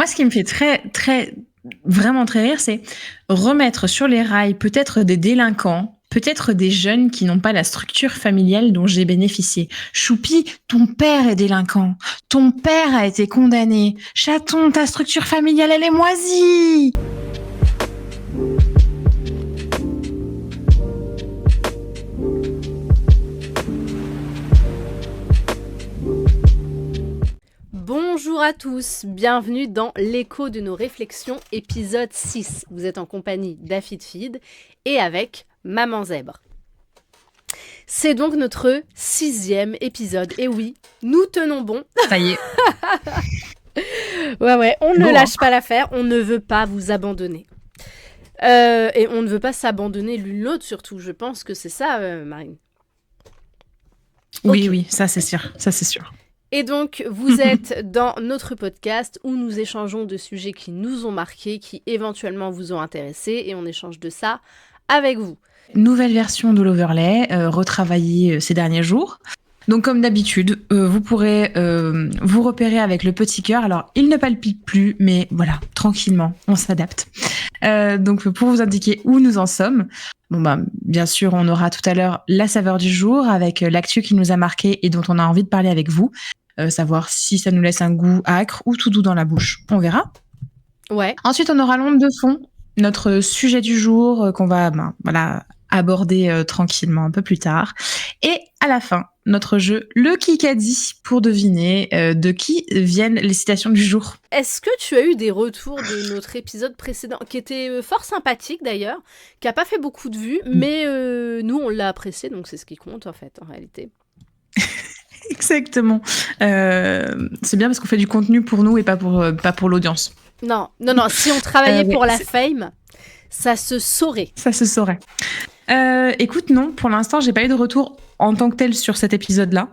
Moi, ce qui me fait vraiment très rire, c'est remettre sur les rails peut-être des délinquants, peut-être des jeunes qui n'ont pas la structure familiale dont j'ai bénéficié. Choupi, ton père est délinquant. Ton père a été condamné. Chaton, ta structure familiale, elle est moisie. Bonjour à tous, bienvenue dans l'écho de nos réflexions, épisode 6. Vous êtes en compagnie d'Afidfid et avec Maman Zèbre. C'est donc notre 6e épisode, et oui, nous tenons bon. Ça y est. Ouais, on ne lâche pas l'affaire, on ne veut pas vous abandonner. Et on ne veut pas s'abandonner l'une l'autre surtout, je pense que c'est ça, Marine. Oui, oui, ça c'est sûr. Et donc, vous êtes dans notre podcast où nous échangeons de sujets qui nous ont marqués, qui éventuellement vous ont intéressés, et on échange de ça avec vous. Nouvelle version de l'overlay, retravaillée ces derniers jours. Donc, comme d'habitude, vous pourrez vous repérer avec le petit cœur. Alors, il ne palpite plus, mais voilà, tranquillement, on s'adapte. Donc, pour vous indiquer où nous en sommes, bien sûr, on aura tout à l'heure la saveur du jour avec l'actu qui nous a marqué et dont on a envie de parler avec vous. Savoir si ça nous laisse un goût âcre ou tout doux dans la bouche. On verra. Ouais. Ensuite, on aura l'onde de fond, notre sujet du jour qu'on va aborder tranquillement un peu plus tard. Et à la fin, notre jeu, le Kikadi, pour deviner de qui viennent les citations du jour. Est-ce que tu as eu des retours de notre épisode précédent, qui était fort sympathique d'ailleurs, qui n'a pas fait beaucoup de vues, mais nous on l'a apprécié, donc c'est ce qui compte en fait, en réalité. Exactement. C'est bien parce qu'on fait du contenu pour nous et pas pour l'audience. Non, si on travaillait pour la fame, ça se saurait. Ça se saurait. Écoute, non, pour l'instant, j'ai pas eu de retour en tant que tel sur cet épisode-là.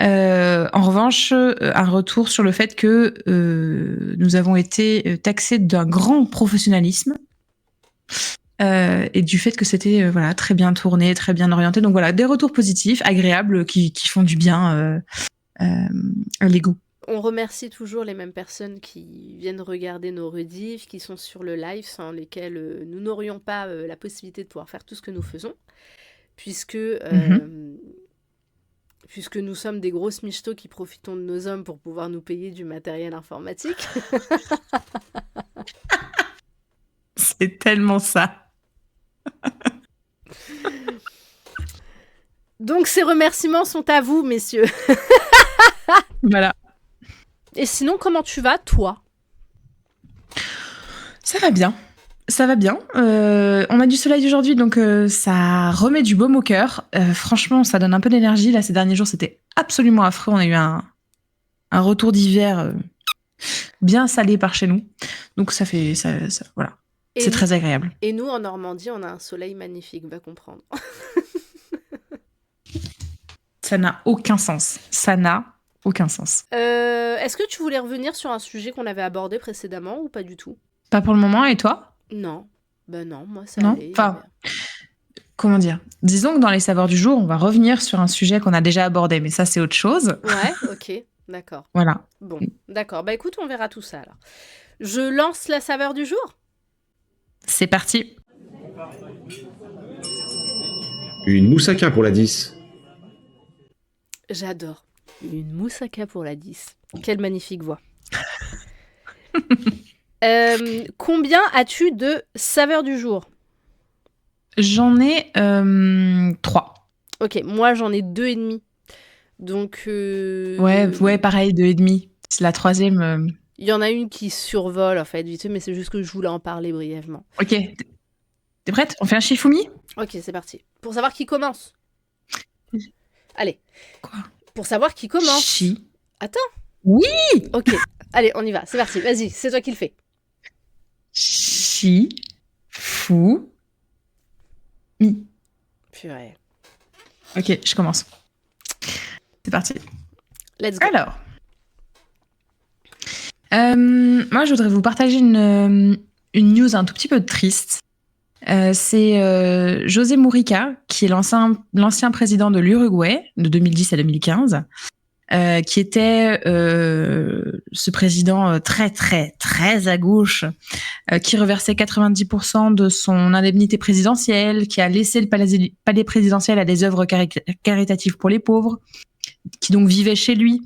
En revanche, un retour sur le fait que nous avons été taxés d'un grand professionnalisme et du fait que c'était très bien tourné, très bien orienté. Donc voilà, des retours positifs, agréables, qui font du bien à l'ego. On remercie toujours les mêmes personnes qui viennent regarder nos rediffs, qui sont sur le live, sans lesquels nous n'aurions pas la possibilité de pouvoir faire tout ce que nous faisons, puisque nous sommes des grosses michtos qui profitons de nos hommes pour pouvoir nous payer du matériel informatique. C'est tellement ça. Donc ces remerciements sont à vous, messieurs. Voilà. Et sinon, comment tu vas, toi ? Ça va bien. On a du soleil aujourd'hui, donc ça remet du baume au cœur. Franchement, ça donne un peu d'énergie. Là, ces derniers jours, c'était absolument affreux. On a eu un retour d'hiver bien salé par chez nous. Donc ça fait... voilà. Et c'est très agréable. Et nous, en Normandie, on a un soleil magnifique, va comprendre. Ça n'a aucun sens. Est-ce que tu voulais revenir sur un sujet qu'on avait abordé précédemment ou pas du tout ? Pas pour le moment, et toi ? Non. Non, moi ça non allait. Enfin, comment dire ? Disons que dans les saveurs du jour, on va revenir sur un sujet qu'on a déjà abordé, mais ça c'est autre chose. Ouais, ok, d'accord. Voilà. Bon, d'accord. Bah écoute, on verra tout ça alors. Je lance la saveur du jour ? C'est parti. Une moussaka pour la 10. J'adore. Une moussaka pour la 10. Quelle magnifique voix. Combien as-tu de saveurs du jour ? J'en ai 3. Ok, moi j'en ai 2,5. Donc... Ouais, pareil, 2,5. C'est la 3e. Il y en a une qui survole en fait, vite fait, mais c'est juste que je voulais en parler brièvement. Ok. T'es prête ? On fait un Shifumi ? Ok, c'est parti. Pour savoir qui commence. Allez. Quoi ? Pour savoir qui commence. Attends. Oui ! Ok. Allez, on y va. C'est parti. Vas-y, c'est toi qui le fais. Shifumi. Purée. Ok, je commence. C'est parti. Let's go. Alors. Moi, je voudrais vous partager une news un tout petit peu triste. C'est José Mujica, qui est l'ancien président de l'Uruguay, de 2010 à 2015, qui était ce président très très très à gauche, qui reversait 90% de son indemnité présidentielle, qui a laissé le palais présidentiel à des œuvres caritatives pour les pauvres, qui donc vivait chez lui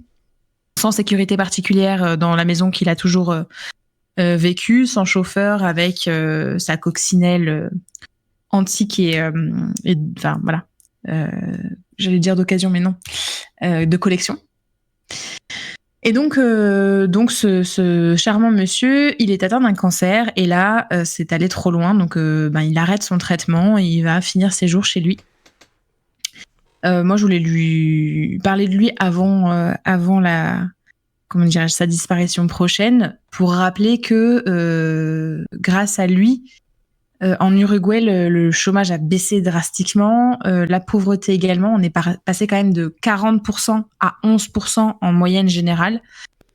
sans sécurité particulière dans la maison qu'il a toujours vécue, sans chauffeur, avec sa coccinelle antique et enfin voilà, j'allais dire d'occasion mais non, de collection. Et donc ce charmant monsieur, il est atteint d'un cancer et là c'est allé trop loin, donc il arrête son traitement et il va finir ses jours chez lui. Moi je voulais lui parler de lui avant sa disparition prochaine, pour rappeler que grâce à lui, en Uruguay, le chômage a baissé drastiquement, la pauvreté également. On est passé quand même de 40% à 11% en moyenne générale,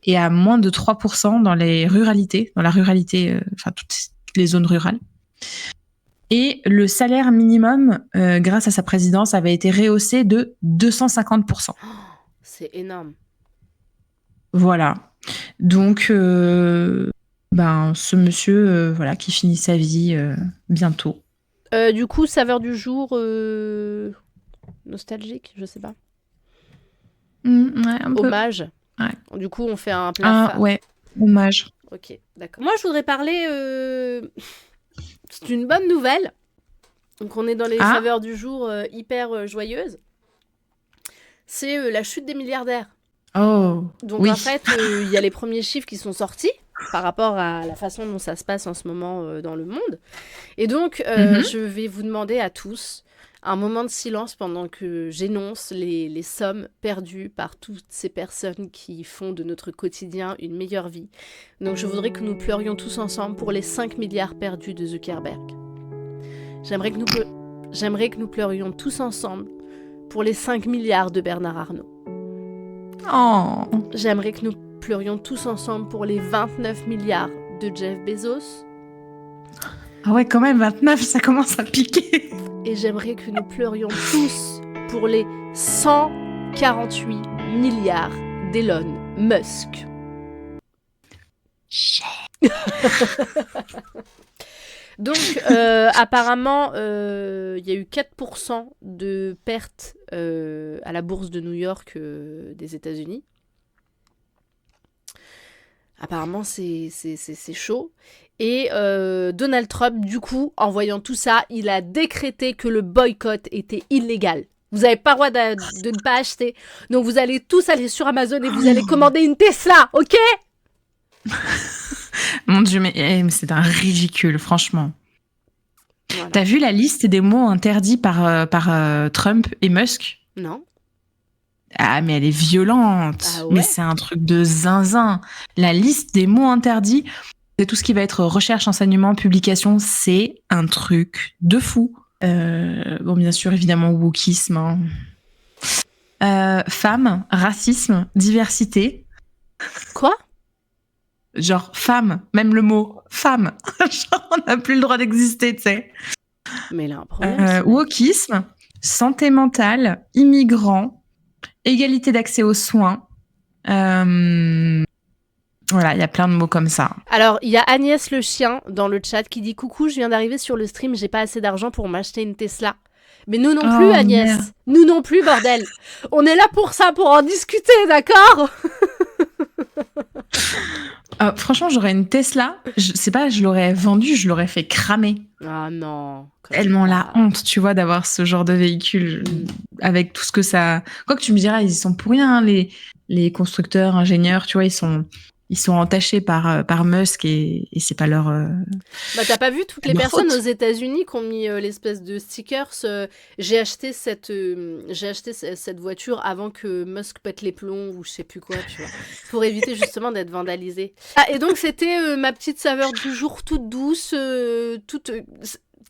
et à moins de 3% dans la ruralité, toutes les zones rurales. Et le salaire minimum, grâce à sa présidence, avait été rehaussé de 250%. C'est énorme. Voilà. Donc, ce monsieur, qui finit sa vie bientôt. Du coup, saveur du jour nostalgique, je sais pas. Ouais, un peu. Hommage. Ouais. Du coup, on fait un plat phare. Ouais, hommage. Ok, d'accord. Moi, je voudrais parler... C'est une bonne nouvelle. Donc, on est dans les saveurs du jour hyper joyeuses. C'est la chute des milliardaires. Oh, donc oui. En fait, il y a les premiers chiffres qui sont sortis par rapport à la façon dont ça se passe en ce moment dans le monde. Et donc, je vais vous demander à tous un moment de silence pendant que j'énonce les sommes perdues par toutes ces personnes qui font de notre quotidien une meilleure vie. Donc, je voudrais que nous pleurions tous ensemble pour les 5 milliards perdus de Zuckerberg. J'aimerais que nous pleurions tous ensemble pour les 5 milliards de Bernard Arnault. Oh. J'aimerais que nous pleurions tous ensemble pour les 29 milliards de Jeff Bezos. Ah ouais, quand même, 29, ça commence à piquer. Et j'aimerais que nous pleurions tous pour les 148 milliards d'Elon Musk. Donc, apparemment, il y a eu 4% de pertes à la bourse de New York des États-Unis. Apparemment, c'est chaud. Et Donald Trump, du coup, en voyant tout ça, il a décrété que le boycott était illégal. Vous n'avez pas le droit de ne pas acheter. Donc, vous allez tous aller sur Amazon et vous allez commander une Tesla, ok ? Mon Dieu, mais c'est un ridicule, franchement. Voilà. T'as vu la liste des mots interdits par Trump et Musk ? Non. Ah, mais elle est violente. Ah ouais ? Mais c'est un truc de zinzin. La liste des mots interdits, c'est tout ce qui va être recherche, enseignement, publication, c'est un truc de fou. Bon, bien sûr, évidemment, wokisme. Hein. Femmes, racisme, diversité. Quoi ? Genre femme, même le mot femme. Genre, on n'a plus le droit d'exister, tu sais. Mais là, un problème. Wokisme, santé mentale, immigrants, égalité d'accès aux soins. Voilà, il y a plein de mots comme ça. Alors, il y a Agnès le chien dans le chat qui dit « Coucou, je viens d'arriver sur le stream, j'ai pas assez d'argent pour m'acheter une Tesla. » Mais nous non plus, Agnès. Merde. Nous non plus, bordel. On est là pour ça, pour en discuter, d'accord ? Franchement, j'aurais une Tesla, je l'aurais vendue, je l'aurais fait cramer. Ah non. Tellement la honte, tu vois, d'avoir ce genre de véhicule avec tout ce que ça... Quoi que tu me diras, ils y sont pour rien, hein, les constructeurs, ingénieurs, tu vois, ils sont entachés par Musk et c'est pas leur... Bah t'as pas vu toutes les personnes aux États-Unis qui ont mis l'espèce de stickers j'ai acheté cette voiture avant que Musk pète les plombs ou je sais plus quoi, tu vois, pour éviter justement d'être vandalisé. Ah, et donc c'était ma petite saveur du jour toute douce,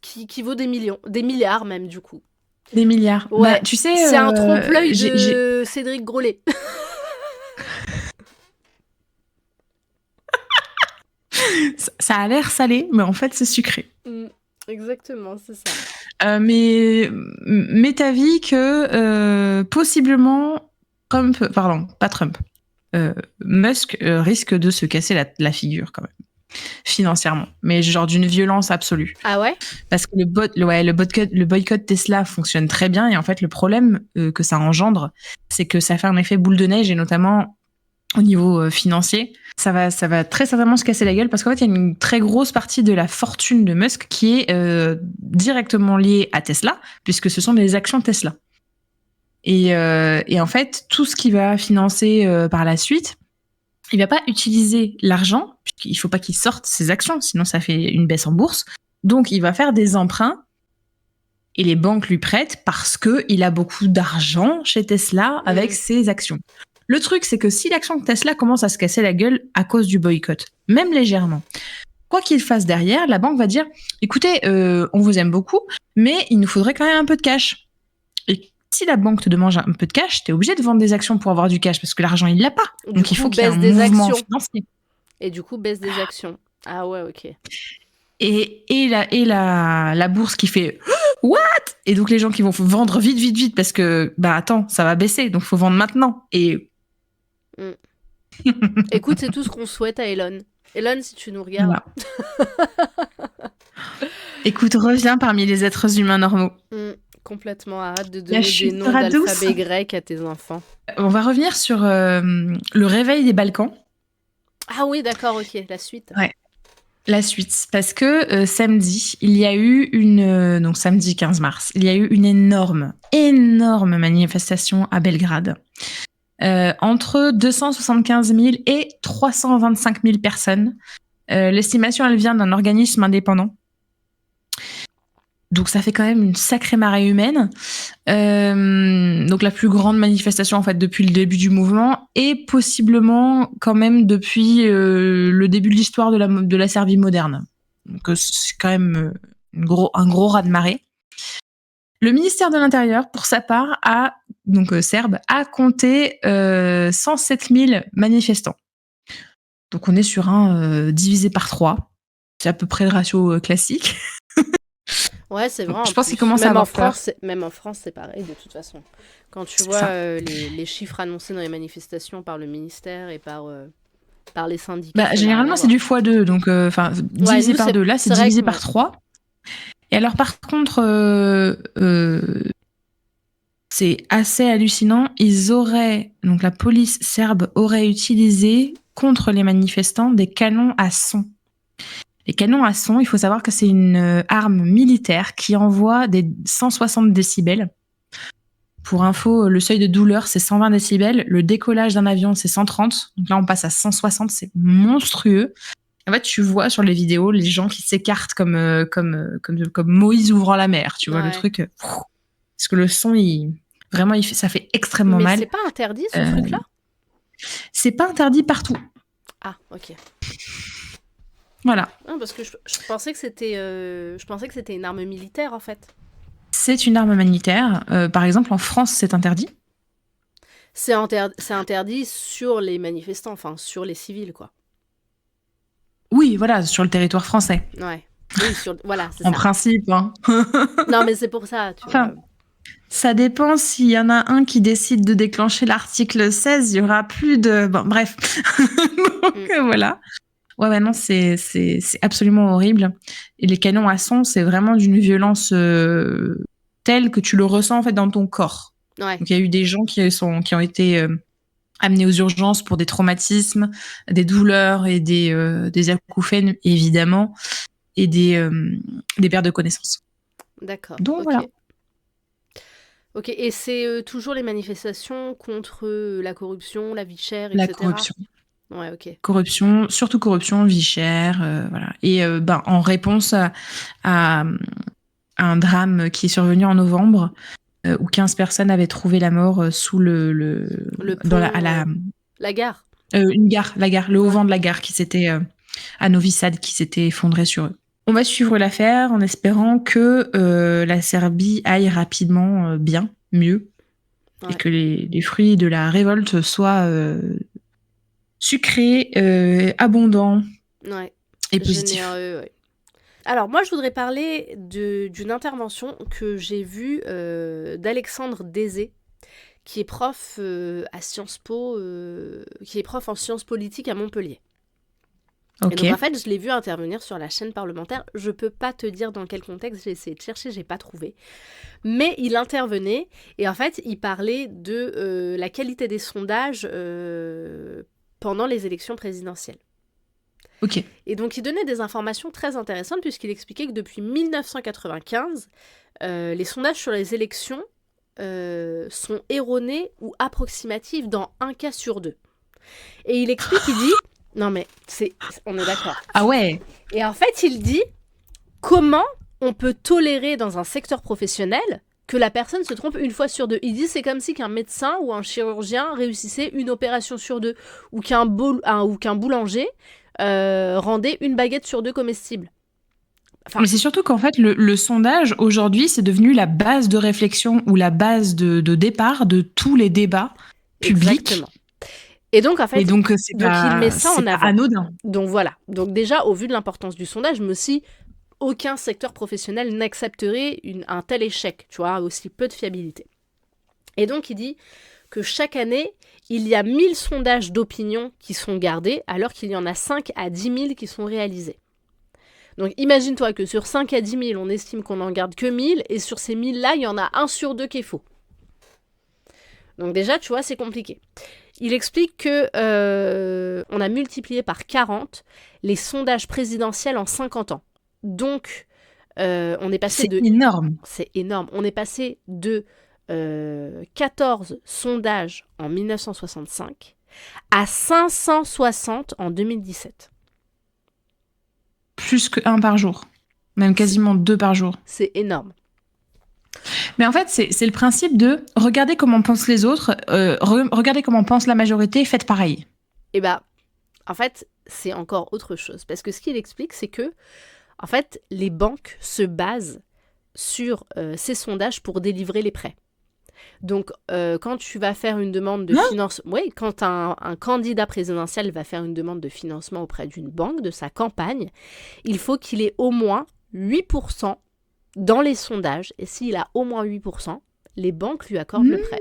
qui vaut des milliards même du coup. Des milliards. Ouais. Bah, tu sais, c'est un trompe-l'œil de Cédric Grolet. Ça a l'air salé, mais en fait, c'est sucré. Exactement, c'est ça. Mais m'est avis que possiblement, Musk risque de se casser la figure quand même, financièrement, mais genre d'une violence absolue. Ah ouais? Parce que le boycott Tesla fonctionne très bien, et en fait le problème que ça engendre, c'est que ça fait un effet boule de neige, et notamment au niveau financier, ça va très certainement se casser la gueule, parce qu'en fait il y a une très grosse partie de la fortune de Musk qui est directement liée à Tesla, puisque ce sont des actions Tesla. Et en fait, tout ce qu'il va financer par la suite, il va pas utiliser l'argent, puisqu'il faut pas qu'il sorte ses actions, sinon ça fait une baisse en bourse. Donc il va faire des emprunts, et les banques lui prêtent parce qu'il a beaucoup d'argent chez Tesla avec ses actions. Le truc, c'est que si l'action de Tesla commence à se casser la gueule à cause du boycott, même légèrement, quoi qu'il fasse derrière, la banque va dire « Écoutez, on vous aime beaucoup, mais il nous faudrait quand même un peu de cash. » Et si la banque te demande un peu de cash, t'es obligé de vendre des actions pour avoir du cash, parce que l'argent, il l'a pas. Donc il faut qu'il y ait un mouvement financier. Et du coup, baisse des actions. Ah ouais, ok. Et la bourse qui fait « What ?» Et donc les gens qui vont vendre vite, parce que, bah attends, ça va baisser, donc faut vendre maintenant. Et... Écoute, c'est tout ce qu'on souhaite à Elon. Elon, si tu nous regardes. Voilà. Écoute, reviens parmi les êtres humains normaux. Complètement, arrête de donner des noms d'alphabet grec à tes enfants. On va revenir sur le réveil des Balkans. Ah oui, d'accord, ok, la suite. Ouais, la suite. Parce que samedi, il y a eu donc samedi 15 mars, il y a eu une énorme manifestation à Belgrade. Entre 275 000 et 325 000 personnes. L'estimation, elle vient d'un organisme indépendant. Donc ça fait quand même une sacrée marée humaine. Donc la plus grande manifestation en fait depuis le début du mouvement, et possiblement quand même depuis le début de l'histoire de la Serbie moderne. Donc c'est quand même un gros raz-de-marée. Le ministère de l'Intérieur, pour sa part, serbe, a compté 107 000 manifestants. Donc on est sur un divisé par 3. C'est à peu près le ratio classique. Ouais, c'est vrai. Je pense qu'il commence à avoir peur. Même en France, c'est pareil de toute façon. Quand tu vois les chiffres annoncés dans les manifestations par le ministère et par les syndicats. Généralement, c'est du x2, donc divisé par 2. Là, c'est divisé par 3. Et alors, par contre, c'est assez hallucinant. Donc la police serbe aurait utilisé contre les manifestants des canons à son. Les canons à son, il faut savoir que c'est une arme militaire qui envoie des 160 décibels. Pour info, le seuil de douleur, c'est 120 décibels. Le décollage d'un avion, c'est 130. Donc là, on passe à 160, c'est monstrueux. En fait, tu vois sur les vidéos les gens qui s'écartent comme Moïse ouvrant la mer, tu vois, le truc. Parce que le son, ça fait extrêmement mal. Mais c'est pas interdit, ce truc-là ? C'est pas interdit partout. Ah, ok. Voilà. Non, parce que je pensais que c'était une arme militaire, en fait. C'est une arme militaire. Par exemple, en France, c'est interdit. C'est interdit sur les manifestants, enfin, sur les civils, quoi. Oui, voilà, sur le territoire français. Ouais. Oui, voilà, c'est en principe, hein. Non, mais c'est pour ça, tu vois. Ça dépend s'il y en a un qui décide de déclencher l'article 16, il y aura plus de... Bon, bref. Donc, voilà. Ouais, non, c'est absolument horrible. Et les canons à son, c'est vraiment d'une violence telle que tu le ressens, en fait, dans ton corps. Ouais. Donc, il y a eu des gens qui ont été... amenés aux urgences pour des traumatismes, des douleurs et des acouphènes, évidemment, et des pertes de connaissances. D'accord. Donc, voilà. Ok, et c'est toujours les manifestations contre la corruption, la vie chère, etc. La corruption. Ouais, ok. Corruption, surtout corruption, vie chère, voilà. Et en réponse à un drame qui est survenu en novembre, où 15 personnes avaient trouvé la mort sous le pont, la gare. La gare, le haut-vent de la gare qui s'était à Novi Sad, qui s'était effondré sur eux. On va suivre l'affaire en espérant que la Serbie aille rapidement mieux, et que les fruits de la révolte soient sucrés, abondants et positifs. Généreux, ouais. Alors moi, je voudrais parler d'une intervention que j'ai vue d'Alexandre Désé, qui est prof à Sciences Po, qui est prof en sciences politiques à Montpellier. Ok. Et donc en fait, je l'ai vu intervenir sur la chaîne parlementaire. Je peux pas te dire dans quel contexte, j'ai essayé de chercher, j'ai pas trouvé. Mais il intervenait et en fait, il parlait de la qualité des sondages pendant les élections présidentielles. Ok. Et donc il donnait des informations très intéressantes puisqu'il expliquait que depuis 1995, les sondages sur les élections sont erronés ou approximatifs dans 1 cas sur 2. Et il explique, il dit... Non mais, on est d'accord. Ah ouais. Et en fait, il dit comment on peut tolérer dans un secteur professionnel que la personne se trompe 1 fois sur 2. Il dit c'est comme si qu'un médecin ou un chirurgien réussissait une opération sur 2 ou qu'un boulanger rendait 1 baguette sur 2 comestible. Mais c'est surtout qu'en fait, le sondage, aujourd'hui, c'est devenu la base de réflexion ou la base de départ de tous les débats publics. Exactement. Et donc, en fait, il met ça en avant. Anodin. Donc voilà. Donc déjà, au vu de l'importance du sondage, mais aussi, aucun secteur professionnel n'accepterait un tel échec, tu vois, aussi peu de fiabilité. Et donc, il dit que chaque année, il y a 1000 sondages d'opinion qui sont gardés, alors qu'il y en a 5 à 10 000 qui sont réalisés. Donc, imagine-toi que sur 5 à 10 000, on estime qu'on n'en garde que 1000, et sur ces 1000-là, il y en a 1 sur 2 qui est faux. Donc déjà, tu vois, c'est compliqué. Il explique que on a multiplié par 40 les sondages présidentiels en 50 ans. Donc, on est passé C'est énorme. C'est énorme. On est passé de 14 sondages en 1965 à 560 en 2017. Plus que 1 par jour. Même quasiment 2 par jour. C'est énorme. Mais en fait, c'est le principe de regarder comment pensent les autres, regardez comment pense la majorité, faites pareil. Et bah, en fait, c'est encore autre chose. Parce que ce qu'il explique, c'est que, en fait, les banques se basent sur ces sondages pour délivrer les prêts. Donc, quand tu vas faire une demande de financement... Oui, quand un candidat présidentiel va faire une demande de financement auprès d'une banque, de sa campagne, il faut qu'il ait au moins 8% dans les sondages, et s'il a au moins 8%, les banques lui accordent le prêt.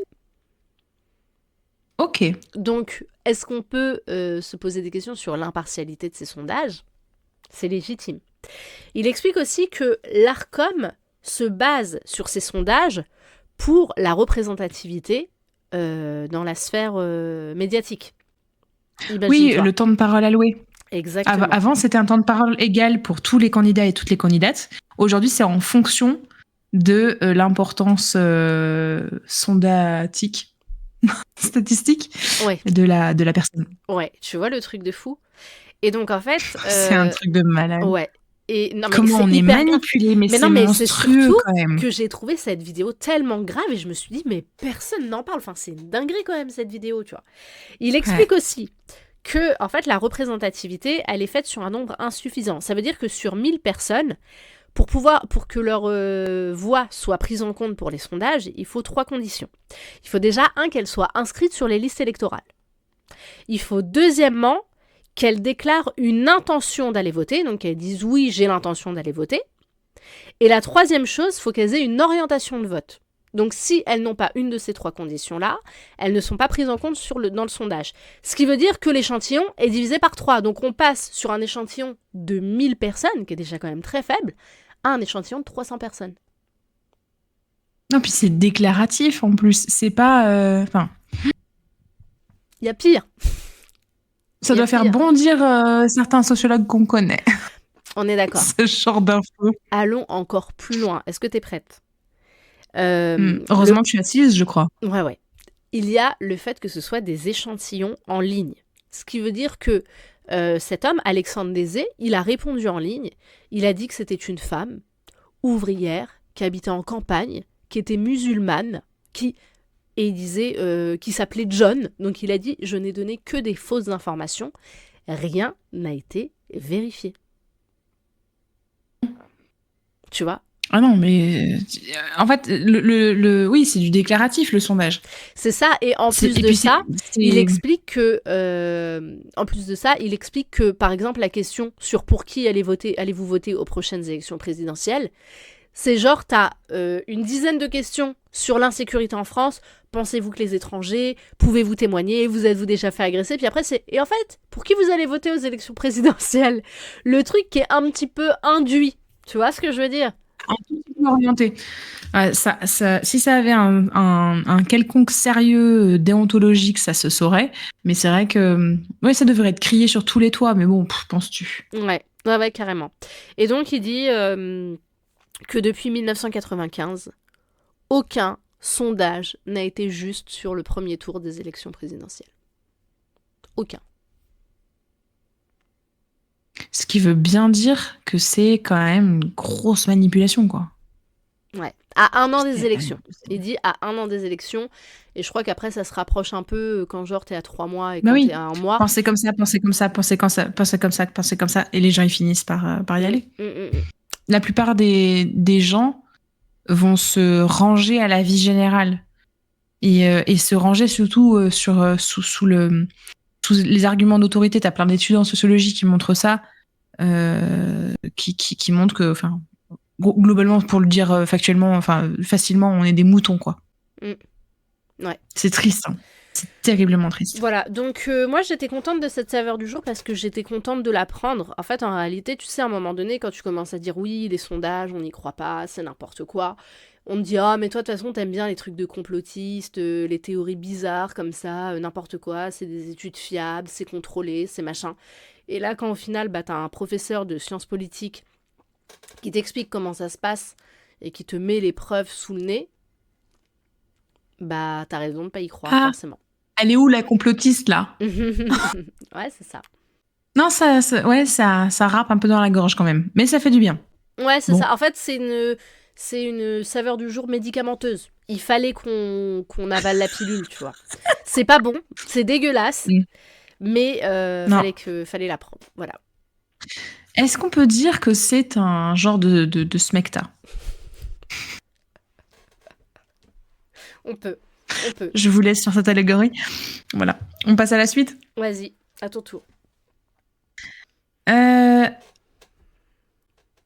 Ok. Donc, est-ce qu'on peut se poser des questions sur l'impartialité de ces sondages ? C'est légitime. Il explique aussi que l'Arcom se base sur ces sondages pour la représentativité dans la sphère médiatique. Oui, le temps de parole alloué. Exactement. Avant, c'était un temps de parole égal pour tous les candidats et toutes les candidates. Aujourd'hui, c'est en fonction de l'importance statistique Ouais. de la personne. Ouais, tu vois le truc de fou. Et donc, en fait... C'est un truc de malade. Ouais. Et, non, mais comment on est manipulé, mais c'est monstrueux quand même. Que j'ai trouvé cette vidéo tellement grave et je me suis dit, mais personne n'en parle. Enfin, c'est une dinguerie quand même, cette vidéo, tu vois. Il explique aussi que, en fait, la représentativité, elle est faite sur un nombre insuffisant. Ça veut dire que sur 1000 personnes, pour que leur voix soit prise en compte pour les sondages, il faut 3 conditions. Il faut déjà, qu'elle soit inscrite sur les listes électorales. Il faut, deuxièmement, qu'elle déclare une intention d'aller voter, donc qu'elle dise « oui, j'ai l'intention d'aller voter ». Et la troisième chose, il faut qu'elles aient une orientation de vote. Donc si elles n'ont pas une de ces 3 conditions-là, elles ne sont pas prises en compte dans le sondage. Ce qui veut dire que l'échantillon est divisé par 3. Donc on passe sur un échantillon de 1000 personnes, qui est déjà quand même très faible, à un échantillon de 300 personnes. Non, puis c'est déclaratif en plus. C'est pas... Il y a pire. Ça doit faire bondir certains sociologues qu'on connaît. On est d'accord. Ce genre d'infos. Allons encore plus loin. Est-ce que tu es prête ? Heureusement que je suis assise, je crois. Ouais. Il y a le fait que ce soit des échantillons en ligne. Ce qui veut dire que cet homme, Alexandre Désé, il a répondu en ligne. Il a dit que c'était une femme ouvrière qui habitait en campagne, qui était musulmane, et il disait qu'il s'appelait John. Donc il a dit « Je n'ai donné que des fausses informations. Rien n'a été vérifié. » Tu vois ? Ah non, mais en fait, oui, c'est du déclaratif, le sondage. C'est ça, et en plus de ça, il explique que, par exemple, la question sur pour qui allez-vous voter aux prochaines élections présidentielles, C'est genre, t'as une dizaine de questions sur l'insécurité en France. Pensez-vous que les étrangers, pouvez-vous témoigner, vous êtes-vous déjà fait agresser? Puis après, c'est... Et en fait, pour qui vous allez voter aux élections présidentielles? Le truc qui est un petit peu induit. Tu vois ce que je veux dire? Un tout petit peu orienté. Si ça avait un quelconque sérieux déontologique, ça se saurait. Mais c'est vrai que ouais, ça devrait être crié sur tous les toits. Mais bon, penses-tu? Ouais, carrément. Et donc, il dit que depuis 1995, aucun sondage n'a été juste sur le premier tour des élections présidentielles. Aucun. Ce qui veut bien dire que c'est quand même une grosse manipulation, quoi. Ouais, à 1 an des élections. Il dit à 1 an des élections. Et je crois qu'après, ça se rapproche un peu quand genre t'es à 3 mois et quand t'es à 1 mois. Pensez comme ça. Et les gens, ils finissent par y aller. La plupart des gens vont se ranger à la vie générale. Et se ranger surtout sous les arguments d'autorité. T'as plein d'études en sociologie qui montrent ça. Qui montrent que... globalement, pour le dire factuellement, facilement, on est des moutons, quoi. Ouais. C'est triste, hein. C'est terriblement triste. Voilà, donc moi j'étais contente de cette saveur du jour parce que j'étais contente de l'apprendre. En fait, en réalité, tu sais, à un moment donné, quand tu commences à dire oui, les sondages, on n'y croit pas, c'est n'importe quoi, on te dit ah, mais toi de toute façon, t'aimes bien les trucs de complotistes, les théories bizarres comme ça, n'importe quoi, c'est des études fiables, c'est contrôlé, c'est machin. Et là, quand au final, t'as un professeur de sciences politiques qui t'explique comment ça se passe et qui te met les preuves sous le nez, t'as raison de pas y croire, forcément. Elle est où la complotiste, là? Ouais, c'est ça. Non, ça râpe un peu dans la gorge quand même, mais ça fait du bien. Ouais, c'est ça. En fait, c'est une saveur du jour médicamenteuse. Il fallait qu'on avale la pilule, tu vois. C'est pas bon, c'est dégueulasse, mais fallait la prendre. Voilà. Est-ce qu'on peut dire que c'est un genre de smecta? On peut. Je vous laisse sur cette allégorie. Voilà. On passe à la suite? Vas-y, à ton tour.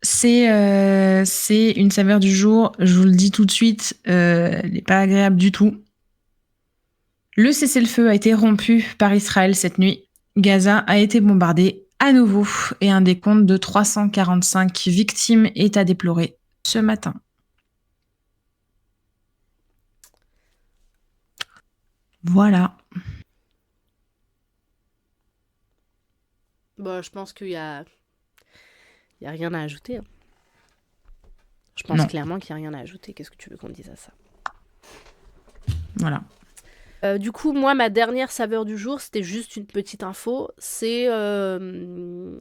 C'est une saveur du jour. Je vous le dis tout de suite, elle n'est pas agréable du tout. Le cessez-le-feu a été rompu par Israël cette nuit. Gaza a été bombardée à nouveau et un décompte de 345 victimes est à déplorer ce matin. Voilà. Bon, je pense qu'il y a rien à ajouter. Hein. Je pense clairement qu'il n'y a rien à ajouter. Qu'est-ce que tu veux qu'on dise à ça? Voilà. Du coup, moi, ma dernière saveur du jour, c'était juste une petite info. C'est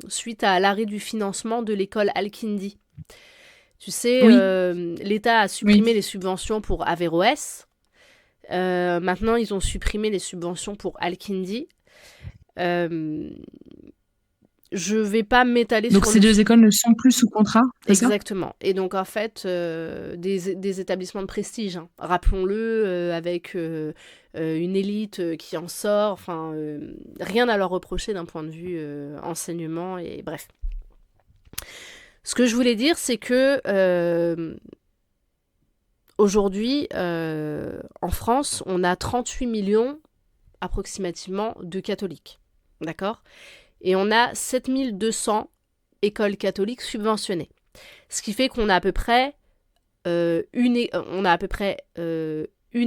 suite à l'arrêt du financement de l'école Al-Kindi. Tu sais, l'État a supprimé les subventions pour Averroès. Maintenant, ils ont supprimé les subventions pour Al-Kindi. Je vais pas m'étaler sur... Donc ces deux écoles ne sont plus sous contrat, c'est ça ? Exactement. Et donc, en fait, des établissements de prestige, hein. Rappelons-le, avec une élite qui en sort. Enfin, rien à leur reprocher d'un point de vue enseignement. Et bref. Ce que je voulais dire, c'est que aujourd'hui, en France, on a 38 millions approximativement de catholiques. D'accord ? Et on a 7200 écoles catholiques subventionnées. Ce qui fait qu'on a à peu près une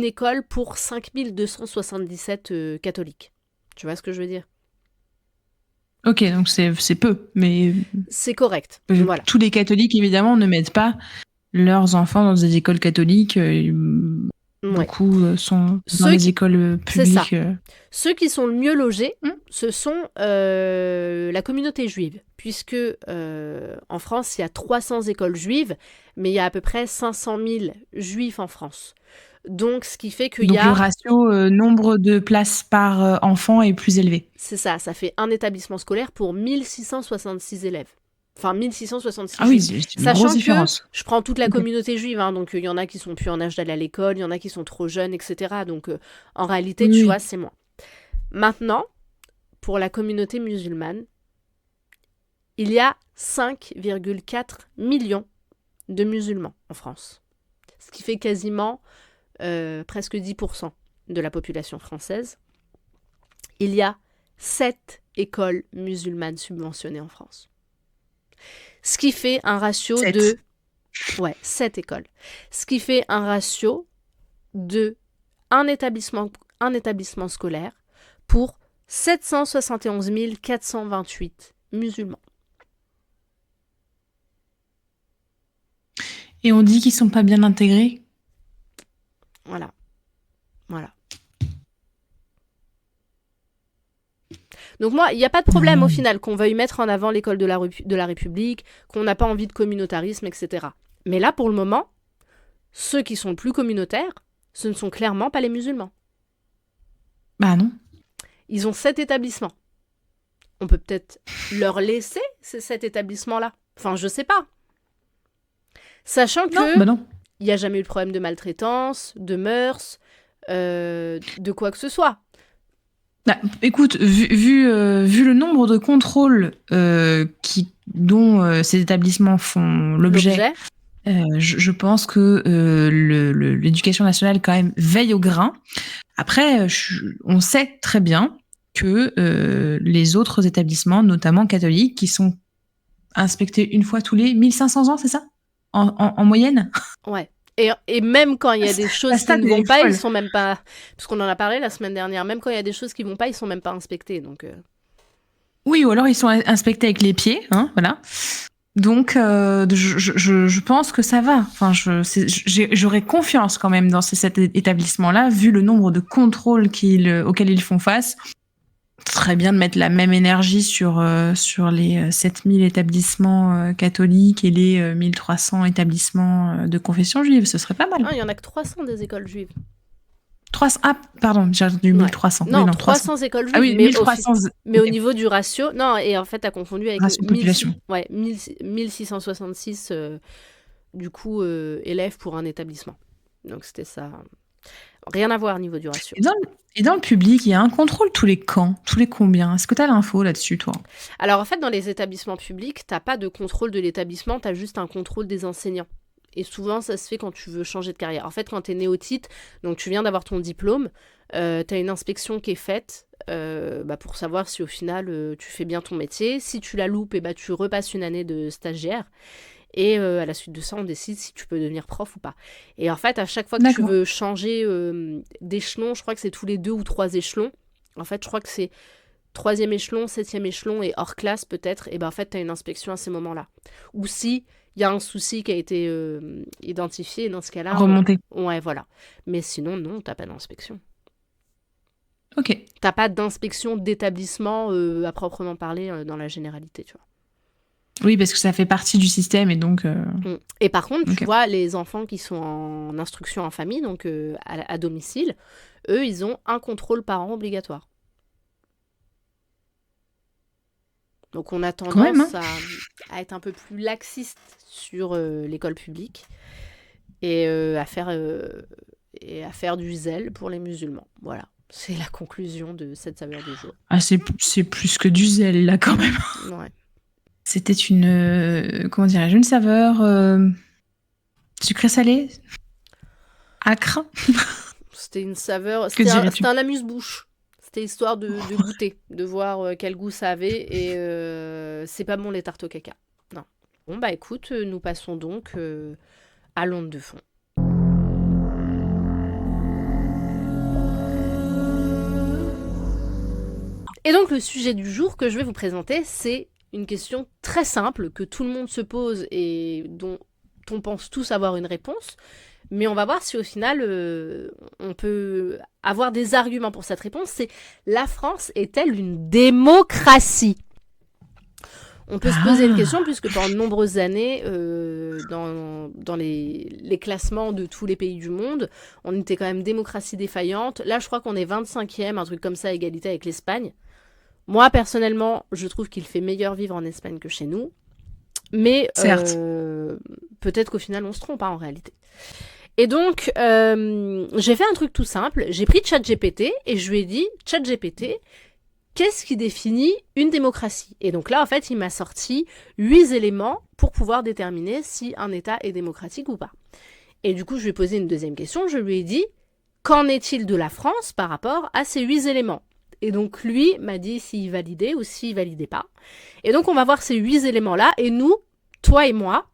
école pour 5277 catholiques. Tu vois ce que je veux dire ? Ok, donc c'est peu, mais... C'est correct, voilà. Tous les catholiques, évidemment, ne mettent pas leurs enfants dans des écoles catholiques. Beaucoup sont dans les écoles publiques. C'est ça. Ceux qui sont le mieux logés, ce sont la communauté juive, puisque en France, il y a 300 écoles juives, mais il y a à peu près 500 000 juifs en France. Donc, ce qui fait qu'il y a... Donc, le ratio nombre de places par enfant est plus élevé. C'est ça, ça fait un établissement scolaire pour 1666 élèves. Enfin, 1666 Ah oui, juifs. c'est une grosse différence. Je prends toute la communauté juive, hein, donc il y en a qui sont plus en âge d'aller à l'école, il y en a qui sont trop jeunes, etc. Donc, en réalité, tu vois, c'est moins. Maintenant, pour la communauté musulmane, il y a 5,4 millions de musulmans en France. Ce qui fait quasiment presque 10% de la population française. Il y a 7 écoles musulmanes subventionnées en France. Ce qui fait un ratio 7. de... Ouais, 7 écoles. Ce qui fait un ratio de un établissement scolaire pour 771 428 musulmans. Et on dit qu'ils sont pas bien intégrés. Voilà. Donc moi, il n'y a pas de problème au final qu'on veuille mettre en avant l'école de la République, qu'on n'a pas envie de communautarisme, etc. Mais là, pour le moment, ceux qui sont le plus communautaires, ce ne sont clairement pas les musulmans. Bah non. Ils ont 7 établissements. On peut peut-être leur laisser ces 7 établissements-là. Enfin, je sais pas. Sachant que il n'y a jamais eu de problème de maltraitance, de mœurs, de quoi que ce soit. Bah, écoute, vu le nombre de contrôles dont ces établissements font l'objet, je pense que l'éducation nationale quand même veille au grain. Après, on sait très bien que les autres établissements, notamment catholiques, qui sont inspectés une fois tous les 1500 ans, c'est ça en moyenne? Ouais. Et même quand il y a des choses qui ne vont pas, ils sont même pas... Parce qu'on en a parlé la semaine dernière, même quand il y a des choses qui vont pas, ils sont même pas inspectés. Donc Oui, ou alors ils sont inspectés avec les pieds, hein, voilà. Donc, je pense que ça va. Enfin, j'aurais confiance quand même dans cet établissement-là, vu le nombre de contrôles auxquels ils font face. Très bien de mettre la même énergie sur les 7000 établissements catholiques et les 1300 établissements de confession juive. Ce serait pas mal. Ah, il y en a que 300 des écoles juives. 300, ah, pardon, j'ai entendu 1300. Non, oui, non 300 écoles juives. Ah oui, 1300. Mais au niveau du ratio... Non, et en fait, t'as confondu avec... population. 1666, du coup, élèves pour un établissement. Donc, c'était ça. Rien à voir au niveau du ratio. Et dans le public, il y a un contrôle tous les quand? Tous les combien? Est-ce que tu as l'info là-dessus, toi? Alors, en fait, dans les établissements publics, t'as pas de contrôle de l'établissement, t'as juste un contrôle des enseignants. Et souvent, ça se fait quand tu veux changer de carrière. En fait, quand tu es néophyte, donc tu viens d'avoir ton diplôme, tu as une inspection qui est faite pour savoir si au final, tu fais bien ton métier. Si tu la loupes, tu repasses une année de stagiaire. Et à la suite de ça, on décide si tu peux devenir prof ou pas. Et en fait, à chaque fois que tu veux changer d'échelon, je crois que c'est tous les 2 ou 3 échelons. En fait, je crois que c'est 3e échelon, 7e échelon et hors classe peut-être. Et en fait, tu as une inspection à ces moments-là. Ou si il y a un souci qui a été identifié, dans ce cas-là... Remonter. Ouais, voilà. Mais sinon, non, t'as pas d'inspection. Ok. T'as pas d'inspection d'établissement à proprement parler dans la généralité, tu vois. Oui, parce que ça fait partie du système et donc... Et par contre, tu vois, les enfants qui sont en instruction en famille, donc à domicile, eux, ils ont un contrôle parent obligatoire. Donc on a tendance à être un peu plus laxiste sur l'école publique et à faire du zèle pour les musulmans. Voilà, c'est la conclusion de cette saveur du jour. Ah, c'est plus que du zèle, là, quand même. Ouais. C'était une... comment dirais-je? Une saveur sucré-salé? Acre? C'était une saveur... C'était un amuse-bouche. C'était histoire de goûter, de voir quel goût ça avait. Et c'est pas bon les tartes au caca. Non. Bon, bah écoute, nous passons donc à l'onde de fond. Et donc le sujet du jour que je vais vous présenter, c'est une question très simple que tout le monde se pose et dont on pense tous avoir une réponse. Mais on va voir si au final, on peut avoir des arguments pour cette réponse. C'est: la France est-elle une démocratie ? On peut se poser une question puisque pendant de nombreuses années, dans les classements de tous les pays du monde, on était quand même démocratie défaillante. Là, je crois qu'on est 25e, un truc comme ça, à égalité avec l'Espagne. Moi, personnellement, je trouve qu'il fait meilleur vivre en Espagne que chez nous. Mais peut-être qu'au final, on se trompe en réalité. Et donc, j'ai fait un truc tout simple. J'ai pris ChatGPT et je lui ai dit: ChatGPT, qu'est-ce qui définit une démocratie? Et donc là, en fait, il m'a sorti 8 éléments pour pouvoir déterminer si un État est démocratique ou pas. Et du coup, je lui ai posé une deuxième question. Je lui ai dit, qu'en est-il de la France par rapport à ces 8 éléments? Et donc, lui m'a dit s'il validait ou s'il validait pas. Et donc, on va voir ces 8 éléments-là. Et nous, toi et moi,